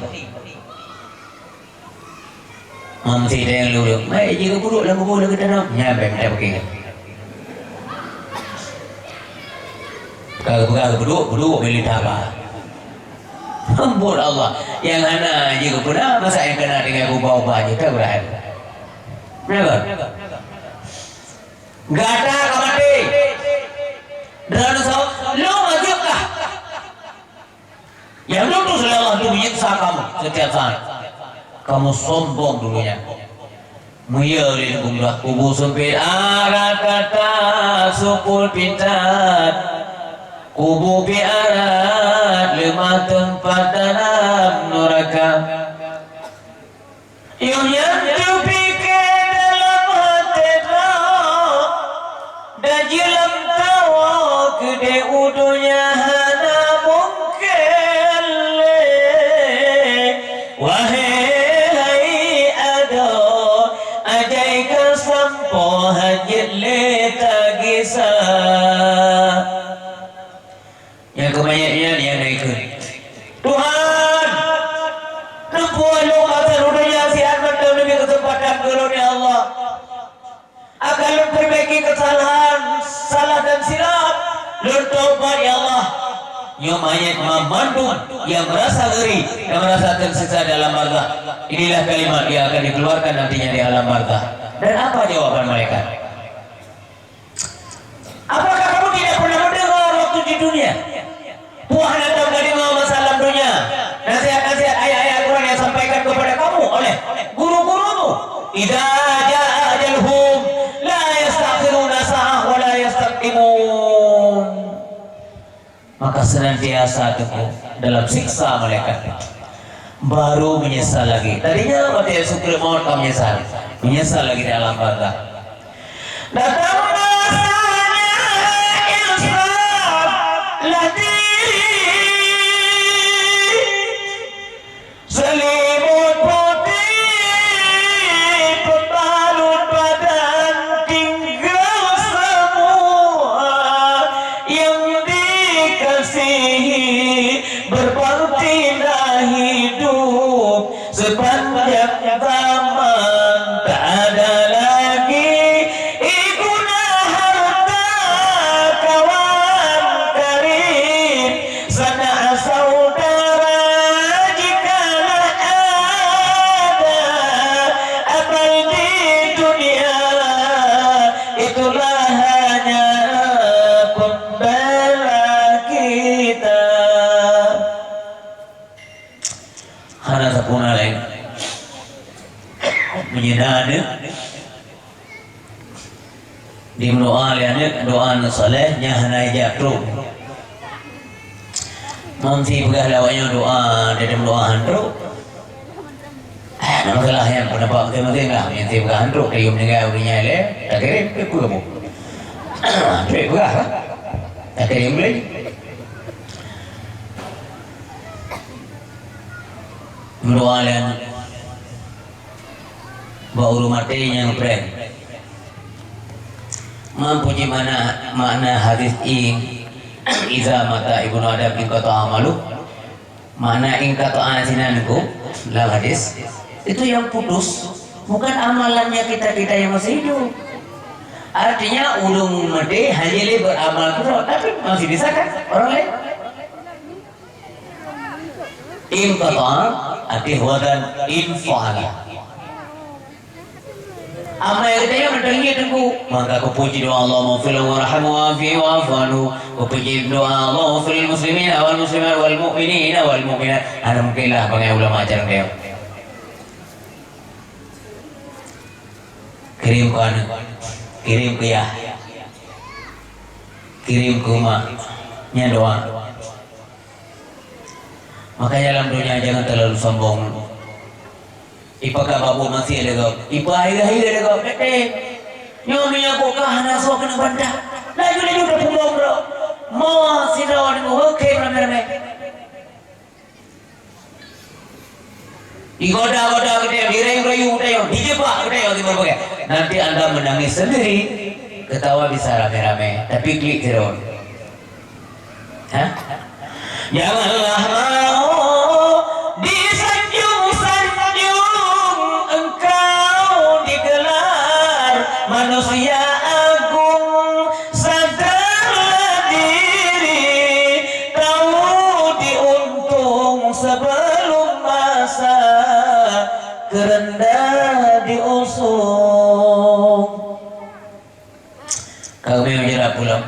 Mamsi dia yang lulu. Mai jika buruk lah kubur lagi tanam. Nyampe minta pakai. Kalau berdua beli apa? Ampun Allah. Yang anak jika pernah masa yang kena dengan ubah-ubah aja tak berakhir. Kenapa? Gata kamati. Dan usah lo majuklah. Yang lu sudah Allah tu menyiksa kamu setiap saat. Kamu sombong dulunya. Muya oleh kumrah kubu sempit arah kata supul pintar. Kubu piarat lemah tempat dalam neraka. Yang terpikir dalam hati kau dan jelam tawa gede udunya hana mungkin wahai ajai kesampo hajit leta gisa. Yang kebanyakan yang naikkan Tuhan nempuh lu kata rudanya sihat mendalam lebih kesempatan karunia Allah akan lu perbaiki kesalahan salah dan silap lu taubat ya Allah. Yang mayat memandu yang merasa ngeri yang merasa tersiksa dalam barzah. Inilah kalimat yang akan dikeluarkan nantinya di alam barzah. Dan apa jawaban mereka? Apakah kamu tidak pernah mendengar waktu di dunia? Tuhan datang dari masalah dunia. Nasihat-nasihat ayat-ayat Quran yang sampaikan kepada kamu oleh guru-gurumu. Idza jaa ajaluhum la yastakhiruna sa'ah wa la yastaqdimun. Maka senantiasa teguh dalam siksa mereka. Baru menyesal lagi. Tadinya waktu yang syukur maut kamu menyesal lagi dalam barzah. Datang masanya Islam ladhi selimut putih pembalut badan tinggal semua yang dikasihi berbaktilah hidup sepanjang zaman tak ada lagi guna harta kawan karib Di doa liane doa saleh nya hanai jatru. Mamsi pegah lawanya doa dalam doa handro. Nama salah yang pendapat penting lah yang tiap pegah handro kayu meninggal urinya le tak kirim ke kamu. Handro pegah lah. Tak kirim lagi. Doa liane bauru mati yang pren. Mempuji makna hadis ini iza mata ibnu adam in kata amalu makna in kata asinanku dalam hadis itu yang putus bukan amalannya kita yang masih hidup, artinya ulung mati hanya beramal terus tapi masih bisa kan orang lain in kata arti wadan in fa'ala amma yang kita yang mendengi tengku maka aku puji doa Allah maghfirlahu warhamhu wa'afihi wa'fu anhu aku puji doa Allah maghfiril muslimina wal muslimat wal mu'minina wal mu'minat ada mungkinlah bangai ulama ajaran dia kirim ke anak kirim ke ya kirim ke rumah nya doa makanya dalam dunia jangan terlalu sombong. Ipakah babu masih ada kau? Ipa air-air ada kau? Nyonya kau kahana so kena benda. Laju udah pulau bro. Mau si rawan kau oke ramai-ramai. Digoda-goda kita, dirayu-rayu kita, dijebak kita di berbagai. Nanti anda menangis sendiri, ketawa bisa rame-rame, tapi klik terus. Hah? Janganlah mau manusia agung sadarlah diri tahu diuntung sebelum masa kerendah diusung kami menjerak pulang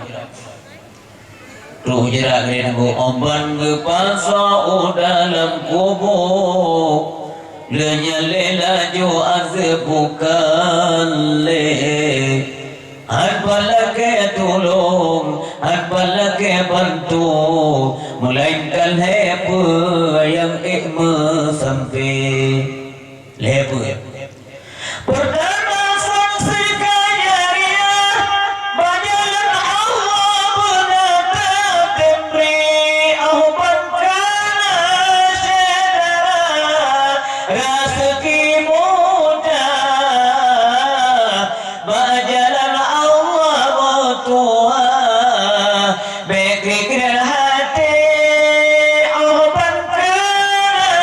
ruh jerak rindu omban kepasau dalam kubur Lenya laju azbukan le Adbalake tulung Adbalake bantu Melainkan hepu yang ikma sampai Lepu pertama saksi kaya banyakan Allah menatap tembri Ahban kana syedara rezeki mudah berjalan Allah bertuah berkikir hati Ahban kana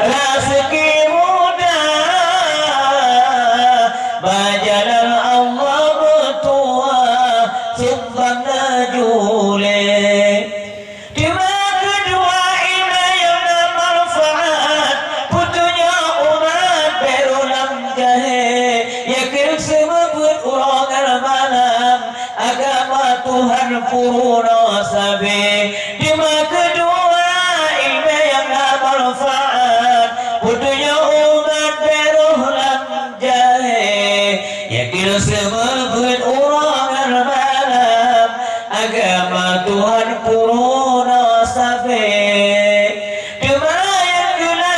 rezeki mudah berjalan Allah bertuah subhan najule Tuhan puruna sabi di kedua ilmu yang bermanfaat butuhnya umat berulang jahe yakin sebut orang malam agama Tuhan puruna sabi di yang kena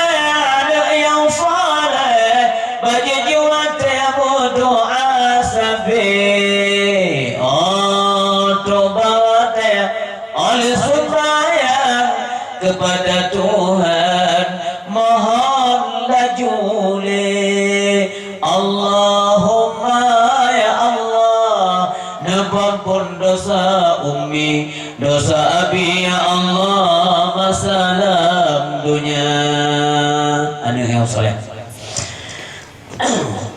ada yang saleh bagi jiwa temu doa sabi oleh supaya kepada Tuhan mohonlah juli Allahumma ya Allah nebampun dosa ummi dosa abi ya Allah masalam dunia anu yang soleh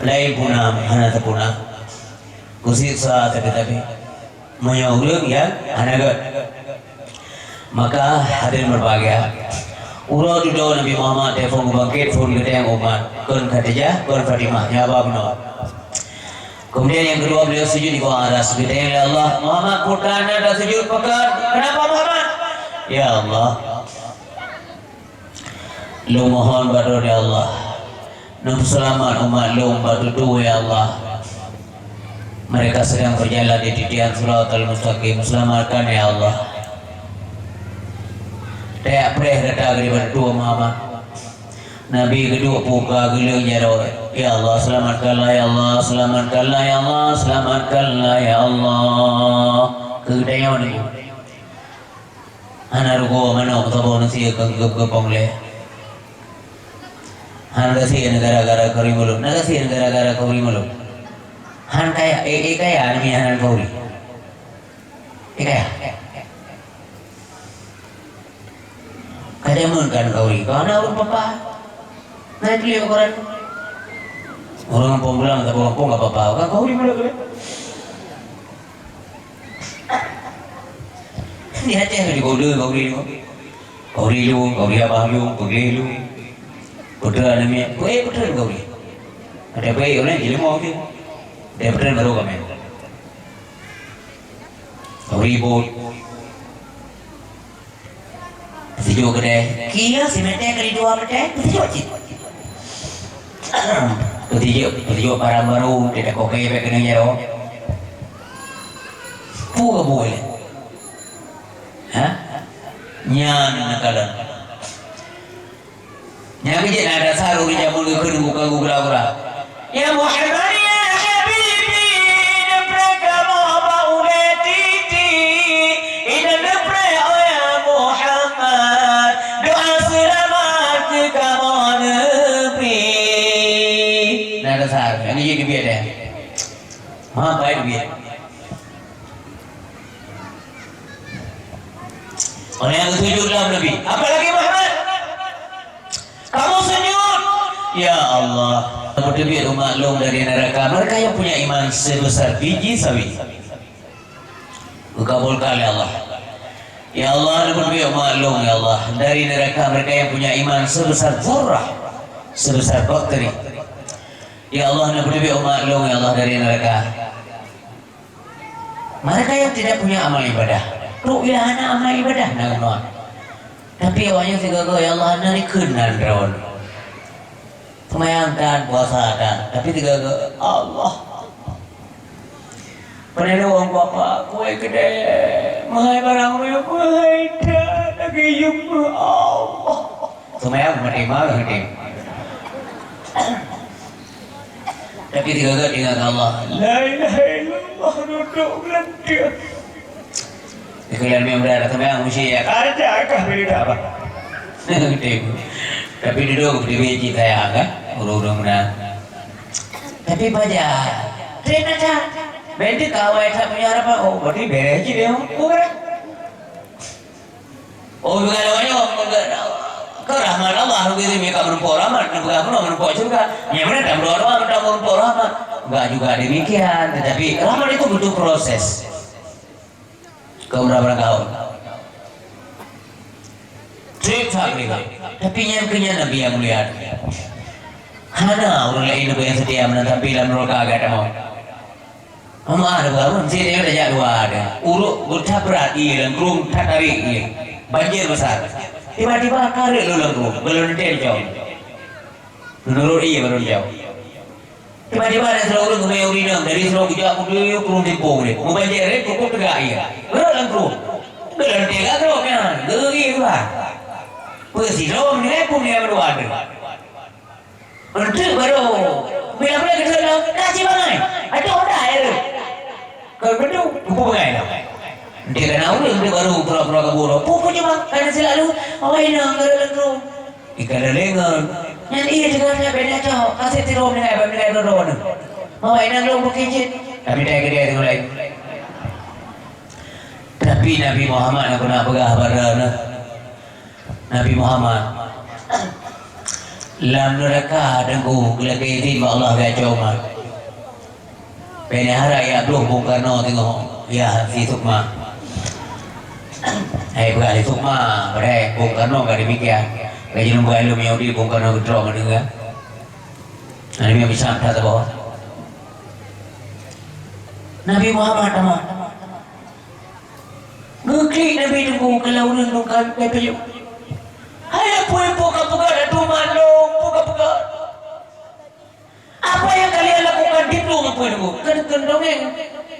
lain punah hana terpunah kusiksa tapi menyuruh ya anak maka hadirin berbahagia urut doa Nabi Muhammad telefon bangkit phone kita yang umat kun Khadijah kun Fatimah ya apa benar kemudian yang kedua beliau sujud di bawah aras kita ya Allah Muhammad putana dan sujud pekan kenapa Muhammad ya Allah lu mohon batu ya Allah nu selamat umat lu batu ya Allah mereka sedang berjalan di titian Shiratal Mustaqim. Selamatkan ya Allah. Tek preh datang dari berdua Muhammad. Nabi kedua buka gelangnya doa. Ya Allah selamatkanlah ya Allah, selamatkanlah ya Allah, selamatkanlah ya Allah. Kedaya mana itu? Anak ruko mana tabon nasi kepong le. Han kasi negara-negara kori mulu, nagasi negara-negara kori mulu. Han kaya, kaya nami han kori. Kaya. Kaya kan kori. Kau na orang papa. Nanti lihat koran. Orang pembulang tak boleh nggak apa-apa. Kan kori mulu kan. Ni hati yang dikode kori lu apa lu, kori lu. Putra namanya, putra kau ni. Ada bayi orang jadi mau ni. Dia putra baru kami. Kau ribut. Sejauh kedai. Kia si mete kali dua mete, sejauh cik. Sejauh barang baru, tidak kau kaya baik kena nyaro. Puga boleh. Hah? Nyan nakalan. Nyari je ada saru di jamu ke buka gula-gula. Ya Muhammad ya habibi nabraka ma baulati ina nabra ya Muhammad doa selamat kamu nabi. Ada saru ini jadi biar deh. Ha baik biar. Orang yang ketujuh dalam Nabi. Apalagi Muhammad? Kamu senyum. Ya Allah. Berdebit maklum dari neraka. Mereka yang punya iman sebesar biji sawi. Kabulkan ya Allah. Ya Allah, berdebit maklum ya Allah. Dari neraka mereka yang punya iman sebesar zurrah, sebesar bakteri. Ya Allah, berdebit maklum ya Allah dari neraka. Mereka yang tidak punya amal ibadah. Ru'yah anak amal ibadah. Nah, tapi awaknya juga kau ya Allah nari kenan rawon. Semayangkan puasa kan. Tapi juga kau Allah. Pada orang bapa kue gede. Mahai barang yang mahai dah lagi jumpa Allah. Semayang mati malu hati. Tapi juga kau ingat Allah. La ilaha illallah duduk belanja. Kalian memang berada semayang mesti ya kerja kah beda apa? Tapi duduk di biji saya kan, urung-urung dah. Tapi baca, tren aja. Benda kawai tak punya apa? Oh, berarti beres je dia. Oh, bukan awaknya, kerahmat Allah begitu mereka menumpuk rahmat, bukan menumpuk juga. Yang mana tak berdoa, tak menumpuk rahmat. Enggak juga demikian, tetapi rahmat itu butuh proses. Kau berapa tahun? Cerita mereka. Tapi yang kenyang Nabi yang melihat. Hana orang lain yang setia menetapi dalam neraka agak mau. Mama ada berapa? Mesti dia ada jadwal ada. Urut bertabrak ia dan gerung tak tarik ia. Banjir besar. Tiba-tiba karet lulang gerung. Belum nanti jauh. Menurut ia baru jauh. Tiba-tiba ada seorang orang urinam dari seorang jauh dia kurung timpung dia. Mau banjir dia cukup tegak ia. Berulang gerung. Belum tegak gerung kan? Geri lah. Persirom ni pun dia baru ada. Untuk baru. Bila-bila kita bilang, kasih bangai. Ada orang air. Kalau betul, lupa bangai lah. Dia kena ulang, dia baru pura-pura kabur. Pupu cuma, karena selalu, awak ini anggar lenggong. Ikan lenggong. Yang ia juga saya benda cowok. Kasih tirum ni, apa ni, apa ni. Awak ini anggar lenggong kicit. Tapi dia kena tengok lain. Tapi Nabi Muhammad nak pernah pegah pada Nabi Muhammad. Lam neraka dengku lagi di Allah kacau mat. Penihara ya belum Bung Karno tengok ya si Sukma. Bukan si Sukma, pada Bung Karno kan demikian. Gaji nunggu ilmu Yahudi Bung Karno gedrong kan juga. Nabi yang bisa tak tahu. Nabi Muhammad nama. Ngeklik Nabi tunggu kalau orang nungkan pepe. Hai puka-puka dan buka-buka. Apa yang kalian lakukan di belum apa itu? Kan dongeng.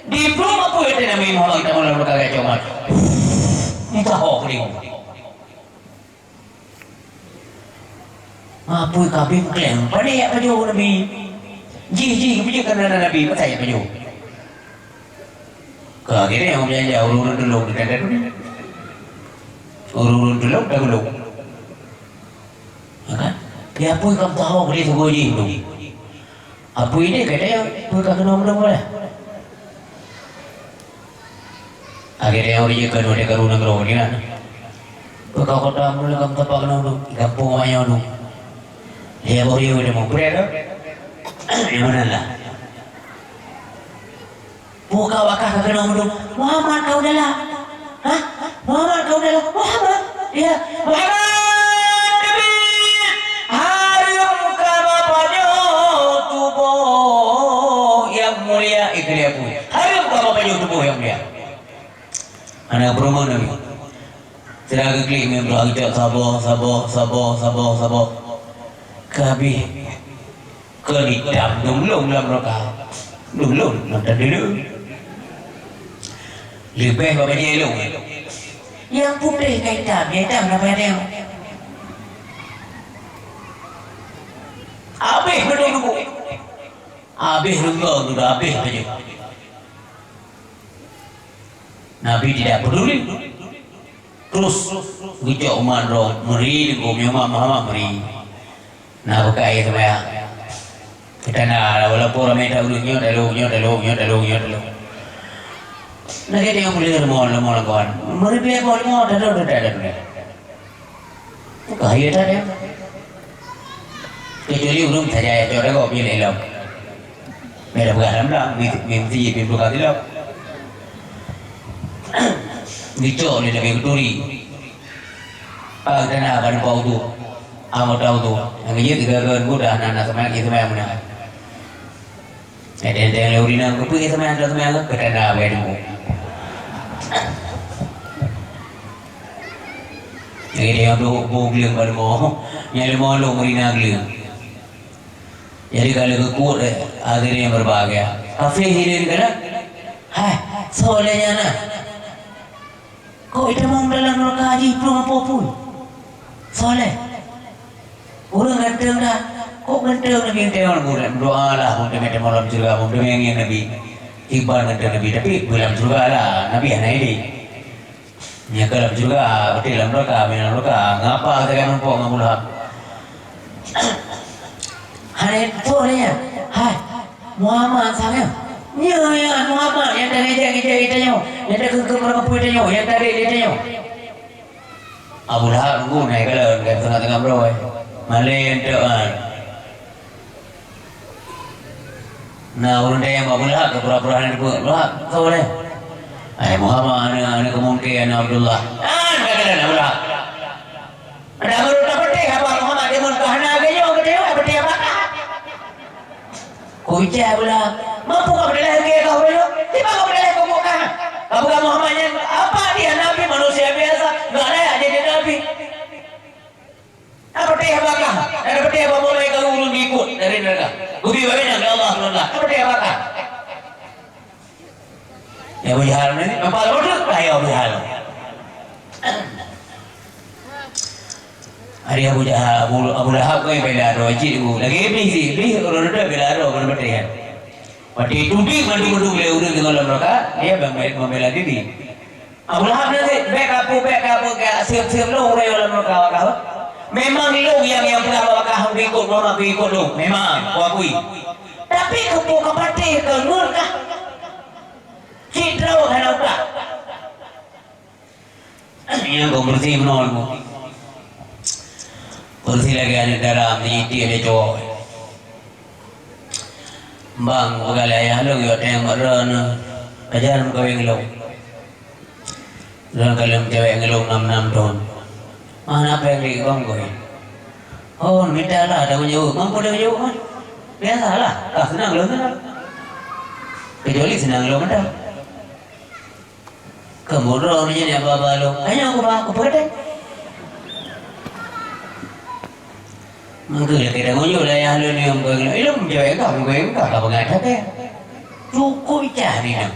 Diploma po ito na may mga kita mo lang magkagayongan. Ito ako rin. Apoy kapi muklang. Padaya pa jo nabi. Ji kapag ka na nabi patay pa jo. Kagiri ang mga urun tulog kita dulu. Urun tulog dahulu. Kan? Ya apoy kam tahu kali tu goji itu. Apoy ini kata ya apoy ka kena umur boleh. Akhirnya orang yang kena dia karuna kerana ni kan. Kau kata mula kam tapak kena umur. Kampung ayah tu. Dia baru dia mau berada. Yang mana lah? Buka wakah kena umur. Muhammad kau dah lah. Hah? Muhammad kau dah lah. Muhammad. Ya. Muhammad. Mulia itu dia pun. Harum kalau baju tubuh yang mulia. Anak promo nabi. Sedang klik membro agak sabar. Kabi kelidam dulu mereka. Dulu nonton dulu. Lebih apa dia lu? Yang putih hitam apa dia? Habis dulu. Habis sudah habis aja. Nabi tidak peduli. Terus bijak Umar roh meri dengan Muhammad meri. Nah bukai itu ya. Kita nak walaupun ramai dah ulungnya dah lu. Nak dia yang boleh lemah kawan. Meri biar lemah dah lu. Kaya dah dia. Kecuali ulung saja itu orang kau pilih lam. Mereka bergaram lah, mimpi berkati lah. Dicok ni lebih keturi. Pag na akan kau tu, amat tahu tu. Yang ini tiga kan mudah anak semangat itu memang mudah. Ada yang leurinan kupu itu semangat kita nak berdu. Yang ini yang tu bugling pada mau, yang lima lu murina gling. Jadi kalau kuat akhirnya berbahagia. Kafe hilir kan? Hai, soalnya na. Kau itu mau dalam neraka haji belum apa pun. Soalnya, orang ganteng dah. Kau ganteng nabi yang orang doa lah untuk mereka malam surga, untuk yang nabi ibadah ganteng nabi. Tapi belum surga lah, nabi anak ini. Yang kalau surga, betul dalam neraka, ngapa kita nampak ngamulah? Hari tu dia, hai Muhammad sangat, ya Muhammad yang tadi kita nyo, yang tadi kemana pun kita nyo, yang tadi kita nyo. Abu Lahab pun naik kalau kat tengah-tengah bro, Malay tuan. Nah orang dia yang Abu Lahab pura-pura ni pun, Lahab tahu le. Hai Muhammad, anak kemungkinan Abdullah. Kata Abu Lahab. Ada baru dapat apa Muhammad dia mun kahana aja kita nyo, apa dia apa? Kucai pula, mampu kau berdaya ke kau dulu? Tiba kau berdaya kau bukan? Kau bukan Muhammadnya apa dia Nabi manusia biasa? Enggak ada jadi Nabi. Apa dia bakal? Apa dia mulai kau ulun ikut dari mereka? Gubi banyak ya Allah Allah. Apa dia bakal? Ya bujal ni, apa betul? Ayo bujal. Hari Abu Lahab kau yang bela roji tu. Lagi beli orang tu bela roh orang berteriak. Pati tubi mandu bela orang dengan dalam mereka dia membela diri. Abu Lahab nanti back up siap lo orang dalam mereka wakah. Memang lo yang pernah wakah ikut orang ikut lo. Memang kau akui. Tapi kau kapati kau nur kah? Citra wakah apa? Yang kau bersih menolmu. Kursi lagi ada dalam ni dia cowok. Bang, pegala ayah lu yo tengok ron. Ajaran kau yang lu. Ron kalau cewek yang lu 6 tahun. Mana apa yang dikong kau? Oh, minta lah ada menjauh. Mampu dia menjauh kan? Biasalah. Senang lu senang. Kecuali senang lu mana? Kemudian ni dia apa lu? Hanya aku pergi. Mungkin kita menjual yang lalu ni orang ilmu jawab kamu kau tak pengajar ke? cukup cari nak.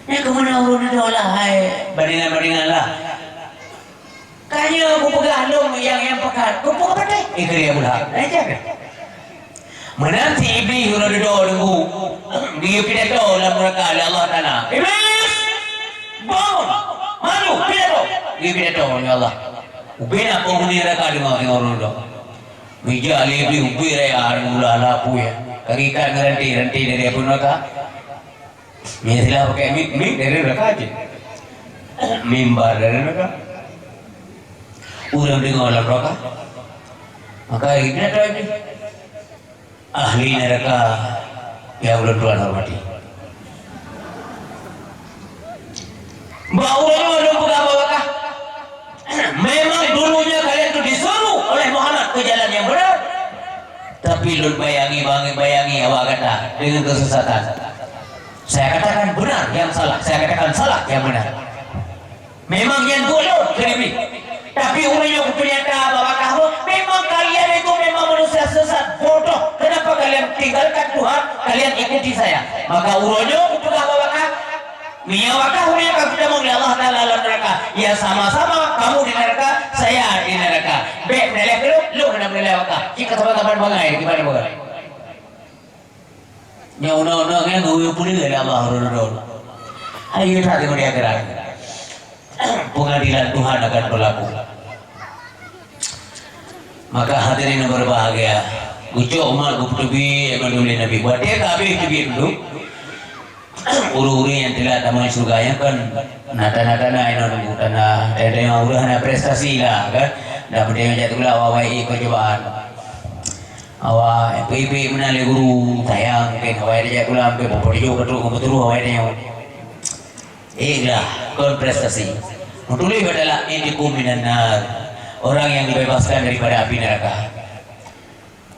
Yang kemana urun itu lah, hai bandingan lah. Kaya aku pegang long yang pekat, aku pegang pakai. Itu dia pula. Aja. Menanti iblis urun itu dulu. Dia pidato dalam neraka Allah Taala. Iblis, bangun, maju pidato. Dia pidato ya Allah. Ubena penghuni neraka dengan urun itu. Meja lebih ubir ya mula lapu ya. Karikan ranti dari apa neraka. Misalnya pakai mik dari neraka aja. Mimbar dari neraka. Urang dengar dalam neraka. Maka ini ada ini. Ahli neraka yang belum Tuhan hormati. Baunya belum pegawai. Memang dulunya kalian itu disuruh oleh Muhammad ke jalan yang benar. Tapi lu bayangi awak kata dengan kesesatan. Saya katakan benar yang salah, saya katakan salah yang benar. Memang yang bodoh lebih. Tapi umumnya ternyata bahwa kamu memang kalian itu memang manusia sesat, bodoh. Kenapa kalian tinggalkan Tuhan? Kalian ikuti saya. Maka uronyo kepada bahwa Miyawakah mereka sudah mau Allah Ta'ala dalam neraka. Ya sama-sama kamu di neraka, saya di neraka. Baik menelak lu kena menelak. Jika teman-teman bangai gimana bukan? Nyauna kan gue pulih dari Allah Rasul. Ayo hati dia gerak. Pengadilan Tuhan akan berlaku. Maka hadirin yang berbahagia. Ucap umat kuputubi emanduli Nabi. Buat dia kabeh tubi dulu. Uru-uru yang telah tamu surga yang kan nata-nata na ino nunggu tanah ada yang udah na prestasi lah kan dapat dia jatuh lah awak percobaan awak PIP menali guru sayang mungkin awak dia jatuh lah sampai berperju betul awak dia lah kon prestasi mutuli adalah indikum minan nar orang yang dibebaskan daripada api neraka.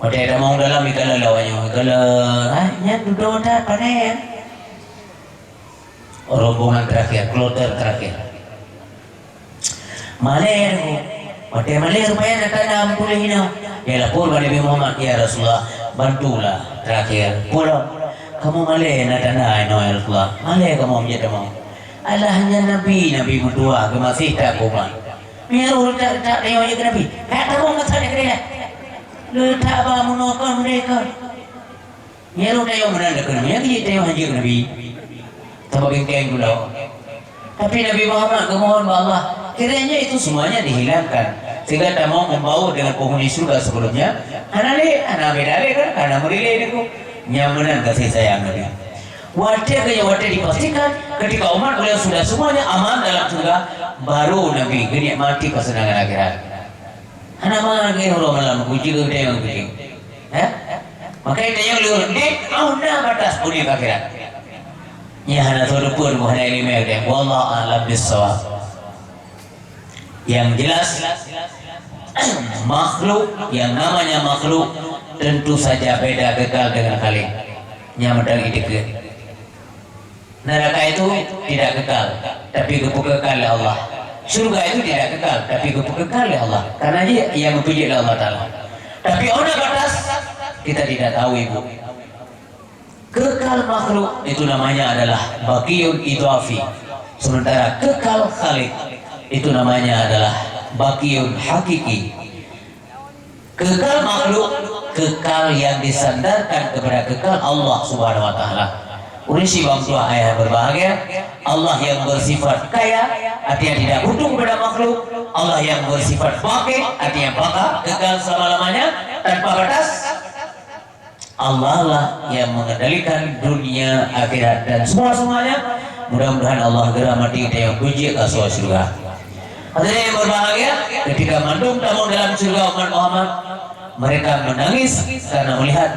Ada mau dalam ikala lawannya ikala nya duduk dah panen rombongan terakhir, kloter terakhir. Maler, pada maler rupanya nak ampun hina. Dia lapor pada Nabi Muhammad, ya Rasulullah, bantulah terakhir. Pulang, kamu maler nak ya Rasulullah. Maler kamu menjadi mau. Allahnya Nabi berdua kemasih tak kuman. Biar urut tak tengok ke Nabi. Kata kamu ngasih dia. Letak apa menokon mereka. Biar urut tengok mana nak Nabi. Yang kita tengok haji Nabi. Tambah bingkai dulu. Tapi Nabi Muhammad kemohon Allah, kiranya itu semuanya dihilangkan. Sehingga tak mau membawa dengan penghuni surga sebelumnya. Anak bedale kan, karena merilai itu nyamanan kasih sayang Nabi. Wadah dipastikan ketika umat beliau sudah semuanya aman dalam surga, baru Nabi menikmati kesenangan akhirat. Anak mana lagi orang malam kunci ke dia yang kucing. Makanya dia yang lihat dia, nak batas punya akhirat. Ya hana turupur bukan ilmu dia. Wallahu a'lam bissawab. Yang jelas makhluk yang namanya makhluk tentu saja beda kekal dengan kalian. Yang medang idikir. Neraka itu tidak kekal, tapi kekal Allah. Surga itu tidak kekal, tapi kekal Allah. Karena dia yang mempunyai Allah Taala. Tapi orang batas kita tidak tahu ibu. Kekal makhluk itu namanya adalah baqiyun idhafi. Sementara kekal khaliq itu namanya adalah baqiyun hakiki. Kekal makhluk, kekal yang disandarkan kepada kekal Allah Subhanahu wa taala. Urisi bangsa ayah berbahagia, Allah yang bersifat kaya, artinya tidak butuh kepada makhluk. Allah yang bersifat baqi, artinya baka, kekal selama-lamanya tanpa batas. Allah lah yang mengendalikan dunia, akhirat dan semuanya. Mudah-mudahan Allah segera mati kita yang puji ke surga. Hadirin yang berbahagia, ketika mandung tamu dalam surga umat Muhammad, mereka menangis karena melihat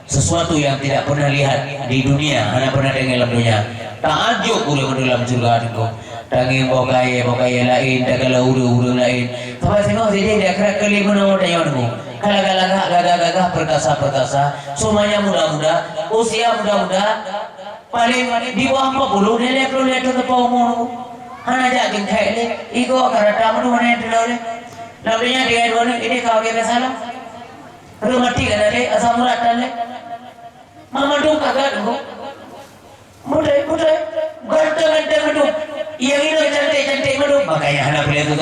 sesuatu yang tidak pernah lihat di dunia, hanya pernah dengar dalam dunia. Takjub ulah dalam surga itu. Tanging bokai lain, tagala uru lain. Tapi tengok sini dia kerak kali mana orang gagah perkasa, semuanya muda-muda, usia muda-muda, paling di bawah 40, dia lihat tu tepau umur, hanya jaging kayak ni, iko karena tamu mana yang terlalu, lalunya dia dua ini kau kira salah, rumah tiga dari asal murad dan mama dong kagak dong,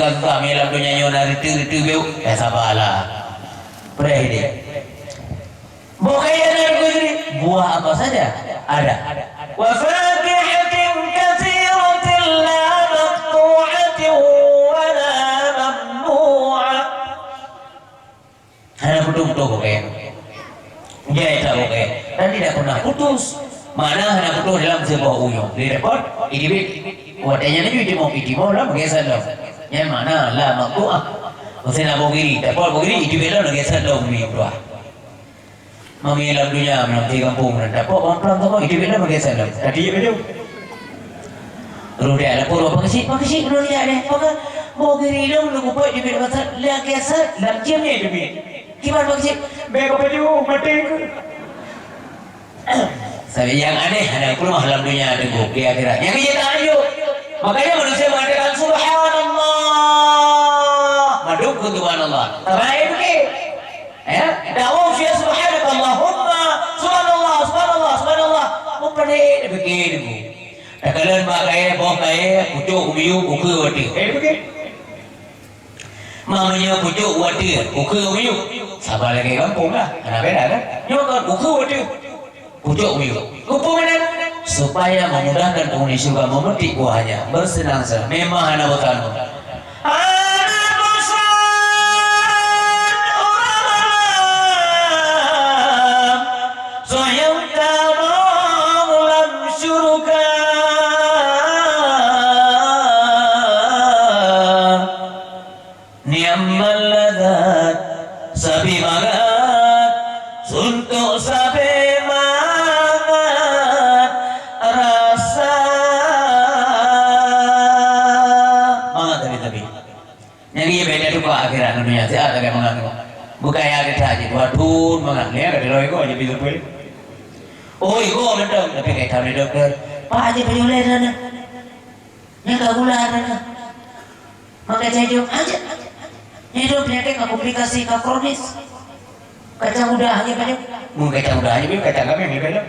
susah-susah melam dunia nyona ritu beu sabarlah pray dia bukan buah apa saja ada wa fakihatin katsiratin la maqtu'atin wa la mamnu'ah hanya betul-betul bukan dia tak bukan dan tidak pernah putus mana hanya betul dalam sebuah uyung di report idibit wadanya ni idimo lah mengesan dah yang mana lah maqtu'ah mesti nak bogiri tapi bogiri idibit lah mengesan dah umi bro mami dalam dunia menanti kampung dan dapat orang pelan tu idibit lah mengesan dah tadi je betul rudia lah pura pakisik rudia deh pakai bogiri lah menunggu buat idibit pasal lah kesan dalam jam ni idibit gimana pakisik baik apa tu mati Tapi yang aneh ada pun dalam dunia ada di akhirat. Yang kita tajuk. Makanya manusia mengatakan subhanallah. Maduk subhanallah. Tapi begini. Ya, dakwah fi subhanallahumma subhanallah. Mempelai begini. Kalian pakai pakai pucuk umiu uku wati. Begini. Mamanya pucuk wati uku umiu. Sabar lagi kampung lah. Anak beda kan? Nyokan uku wati. Pucuk wiu. Hubungan supaya memudahkan penghuni surga memetik buahnya bersenang-senang. Memang anak bosan. Anak bosan orang sayang dalam surga. Ni'mal ladzat sabi magat suntuk sabi akhirat dunia saya tak mengaku bukan yang ada saja waduh mengaku ya ada lagi kau aja bisa boleh oh iko betul tapi kayak tahu dokter pak aja boleh sana ni tak gula sana maka saya jawab aja hidup penyakit komplikasi kronis kacang udah aja banyak mungkin kacang udah aja banyak kacang kami yang banyak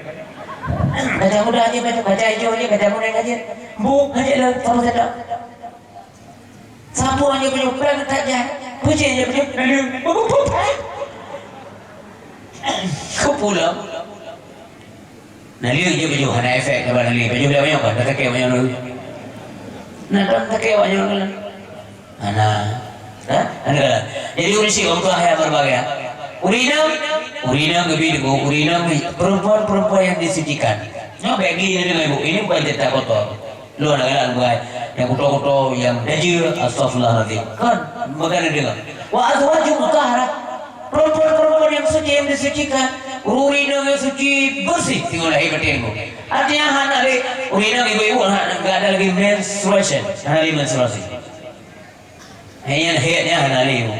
kacang udah aja banyak kacang hijau aja kacang kuning aja bu aja lah sama sedap sapu aja punya perang saja puji aja punya kau pulang nali aja punya hana efek kepada nali punya dia banyak kan tak kaya banyak dulu nak tak kaya banyak dulu anak jadi urisi orang tua saya berbagai urina kebiru urina perempuan yang disucikan no bagi dengan ibu ini bukan tetap kotor lu anak-anak buat yang kotor-kotor yang dajir astagfirullahaladzim kan makanya dengar wa azwaju mutahharah perempuan yang suci yang disucikan urina yang suci bersih tinggal lahir batin artinya hanya urina ibu-ibu enggak ada lagi menstruation hanya menstruasi hanya haidnya hanya ibu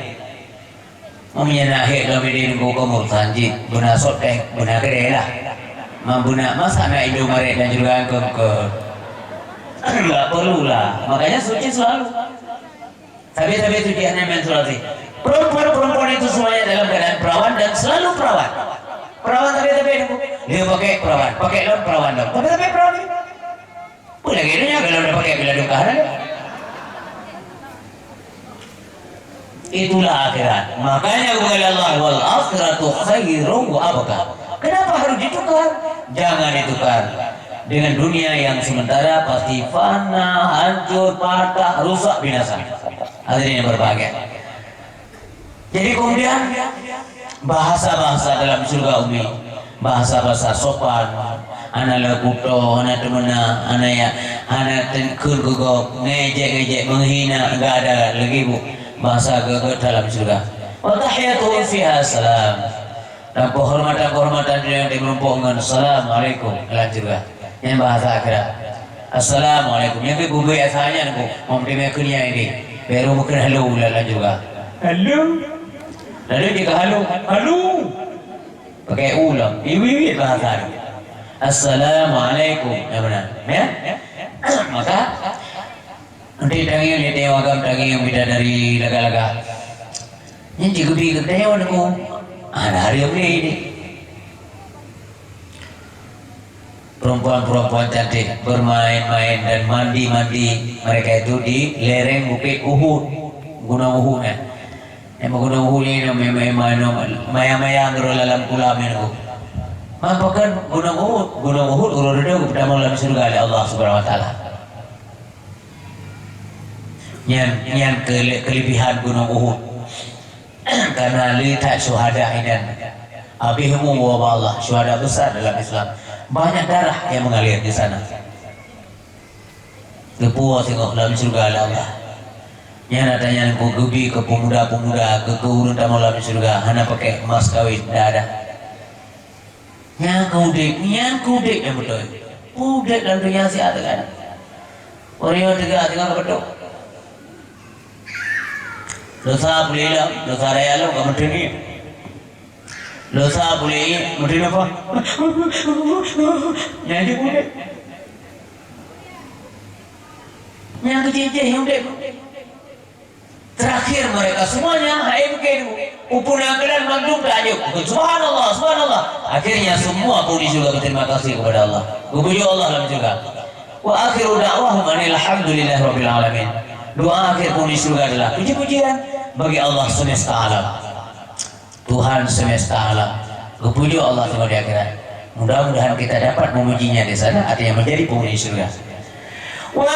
mamanya haid dalam ini nunggu kumur sanjit guna sotek guna kerelah guna masak nak hidung maret dan juga ke enggak perlu lah makanya suci selalu tapi suci hanya menstruasi perempuan itu semuanya dalam keadaan perawan dan selalu perawan tapi dia pakai perawan pakai daun perawan dong tapi perawan ini boleh gini kalau udah pakai bila dukahan itulah akhirat makanya kepada Allah wal akhiratu khairu wa abqa kenapa harus ditukar jangan ditukar dengan dunia yang sementara pasti fana, hancur, patah, rusak, binasa. Hadirin yang berbahagia. Jadi kemudian bahasa-bahasa dalam surga umi, bahasa-bahasa sopan, anak lakuto, anak temena, anak tenkul gugok, ngejek, menghina, enggak ada lagi bu bahasa gugok dalam surga. Wa tahiyatuhum fiha salam. Dan kehormatan yang dimerumpungkan assalamualaikum dalam surga. Yang bahasa akhirat assalamualaikum yang ibu biasanya aku mempunyai kuliah ini baru mungkin halo lala juga halo lalu jika halo pakai ulang ibu bahasa assalamualaikum yang benar ya maka nanti tangi lihat yang agam tangi yang beda dari laga-laga yang juga tanya aku hari ini perempuan-perempuan cantik bermain-main dan mandi-mandi mereka itu di lereng bukit Uhud Gunung Uhud kan. Yang Gunung Uhud ini maya-maya ngero dalam kulamin ko. Mampakan Gunung Uhud urut dia pertama dalam surga oleh Allah Subhanahu wa taala. Yang kelebihan Gunung Uhud karena lihat syuhada ini abihmu wa Allah, syuhada besar dalam Islam. Banyak darah yang mengalir di sana. Kepuas tengok dalam surga oleh Allah. Yang natanya ko gubi ke pemuda-pemuda ke urun dalam surga hana pakai emas kawin dah ada. Yang kudik yang betul. Kudik dalam dunia si ada kan. Orang tegak betul. Dosa boleh lah, dosa raya lah, kamu tini. Dosa boleh, mungkin apa? Yang boleh. Yang kecil yang boleh. Terakhir mereka semuanya hai begini. Upuna kedan mandum tajuk. Subhanallah, subhanallah. Akhirnya semua pun juga berterima kasih kepada Allah. Kepada Allah dalam surga. Wa akhiru da'wahum alhamdulillahi rabbil alamin. Doa akhir pun di surga adalah puji-pujian bagi Allah semesta alam. Tuhan semesta alam. Kepuji Allah semua di akhirat. Mudah-mudahan kita dapat memujinya di sana, artinya menjadi penghuni surga. Wa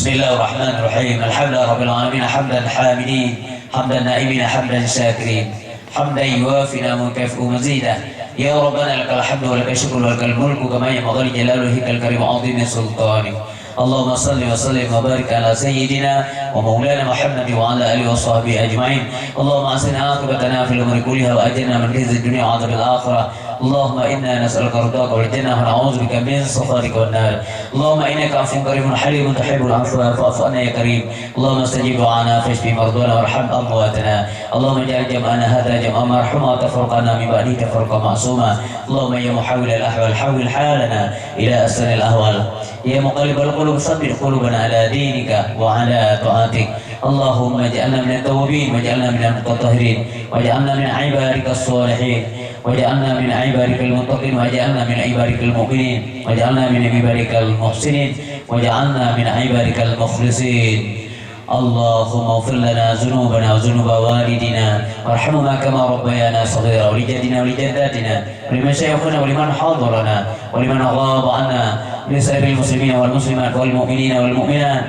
Bismillahirrahmanirrahim. Alhamdulillah rabbil alamin hamdan hamidin hamdan naibin hamdan syakirin hamdan yuwafina mukafi'u mazidah ya rabbana lakal hamdu wa lakal syukru wa lakal mulku kama yanbaghi li jalali wajhikal karim wa 'azimi sultanik. Allahumma salli wa sallim wa barik ala sayyidina wa maulana Muhammad wa ala alihi wa sahbihi ajma'in. Allahumma asina aqibatana fil umuri kulliha wa ajirna min khizyid dunya wa 'adzabil akhirah. اللهم إنا نسألك رضاك والجنة ونعوذ بك من سخطك والنار. اللهم إنك عفو كريم حليم تحب العفو فاعف عنا يا كريم. اللهم استجب دعانا فاشف مرضانا وارحم أمواتنا. اللهم اجعل جمعنا هذا جمعا مرحوما وتفرقنا من بعده تفرقا معصوما. اللهم يا محول الأحوال حول حالنا إلى أحسن الأهوال. يا مقلب القلوب ثبت قلوبنا على دينك وعلى طاعتك. اللهم اجعلنا من التوابين واجعلنا من المتطهرين واجعلنا من عبادك الصالحين واجعلنا من عبادك المتقين واجعلنا من عبادك المؤمنين واجعلنا من عبادك المحسنين واجعلنا من عبادك المخلصين. اللهم اغفر لنا ذنوبنا وذنوب والدنا وارحمهما كما ربيانا صغيرا ولجدنا ولجداتنا ولمشايخنا ولمن حضرنا ولمن غاب عنا لسائر المسلمين والمسلمات والمؤمنين والمؤمنات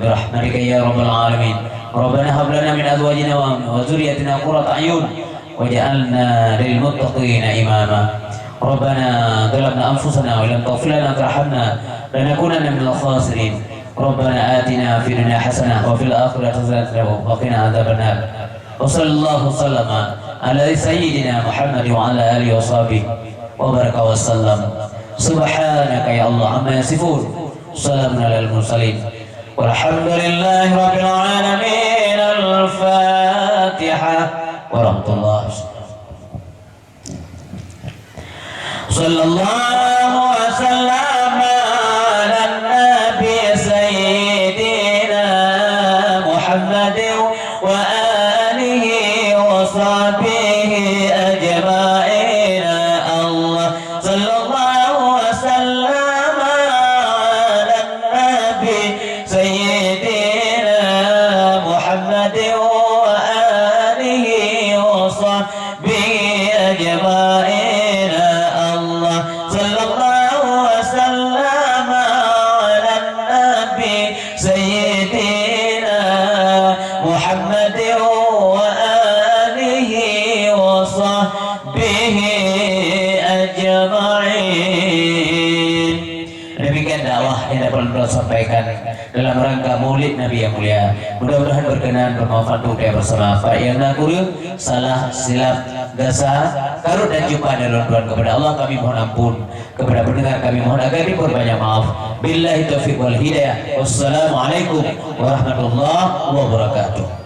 برحمتك يا رب العالمين. ربنا هب لنا من ازواجنا وذريتنا قرة اعين وجعلنا للمتقين إماما. ربنا ظلمنا أنفسنا ولم تغفر لنا وترحمنا لنكونن من الخاسرين. ربنا آتنا في الدنيا حسنة وفي الآخرة حسنة وقنا عذاب النار. وصلى الله وسلم على سيدنا محمد وعلى آله وصحبه وبارك وسلم. سبحانك يا الله عما يصفون سلام على المرسلين والحمد لله رب العالمين. الفاتحة ورحمة الله. صلى الله وسلم على النبي سيدنا محمد وآله وصحبه أجمعين. الله صلى الله وسلم على النبي سيدنا محمد وآله وصحبه أجمعين. الله صلى الله وسلم على النبي سيدنا محمد وآله وصحبه أجمعين. Demikian rangkaian dakwah yang dapat beliau sampaikan dalam rangka Maulid Nabi yang mulia. Mudah-mudahan berkenan bermanfaat untuk kita bersama. Pak yang nakuru salah silap dasa karut dan jumpa dan Tuhan kepada Allah kami mohon ampun, kepada pendengar kami mohon agar diperbanyak maaf. Billahi taufiq wal hidayah. Wassalamualaikum warahmatullahi wabarakatuh.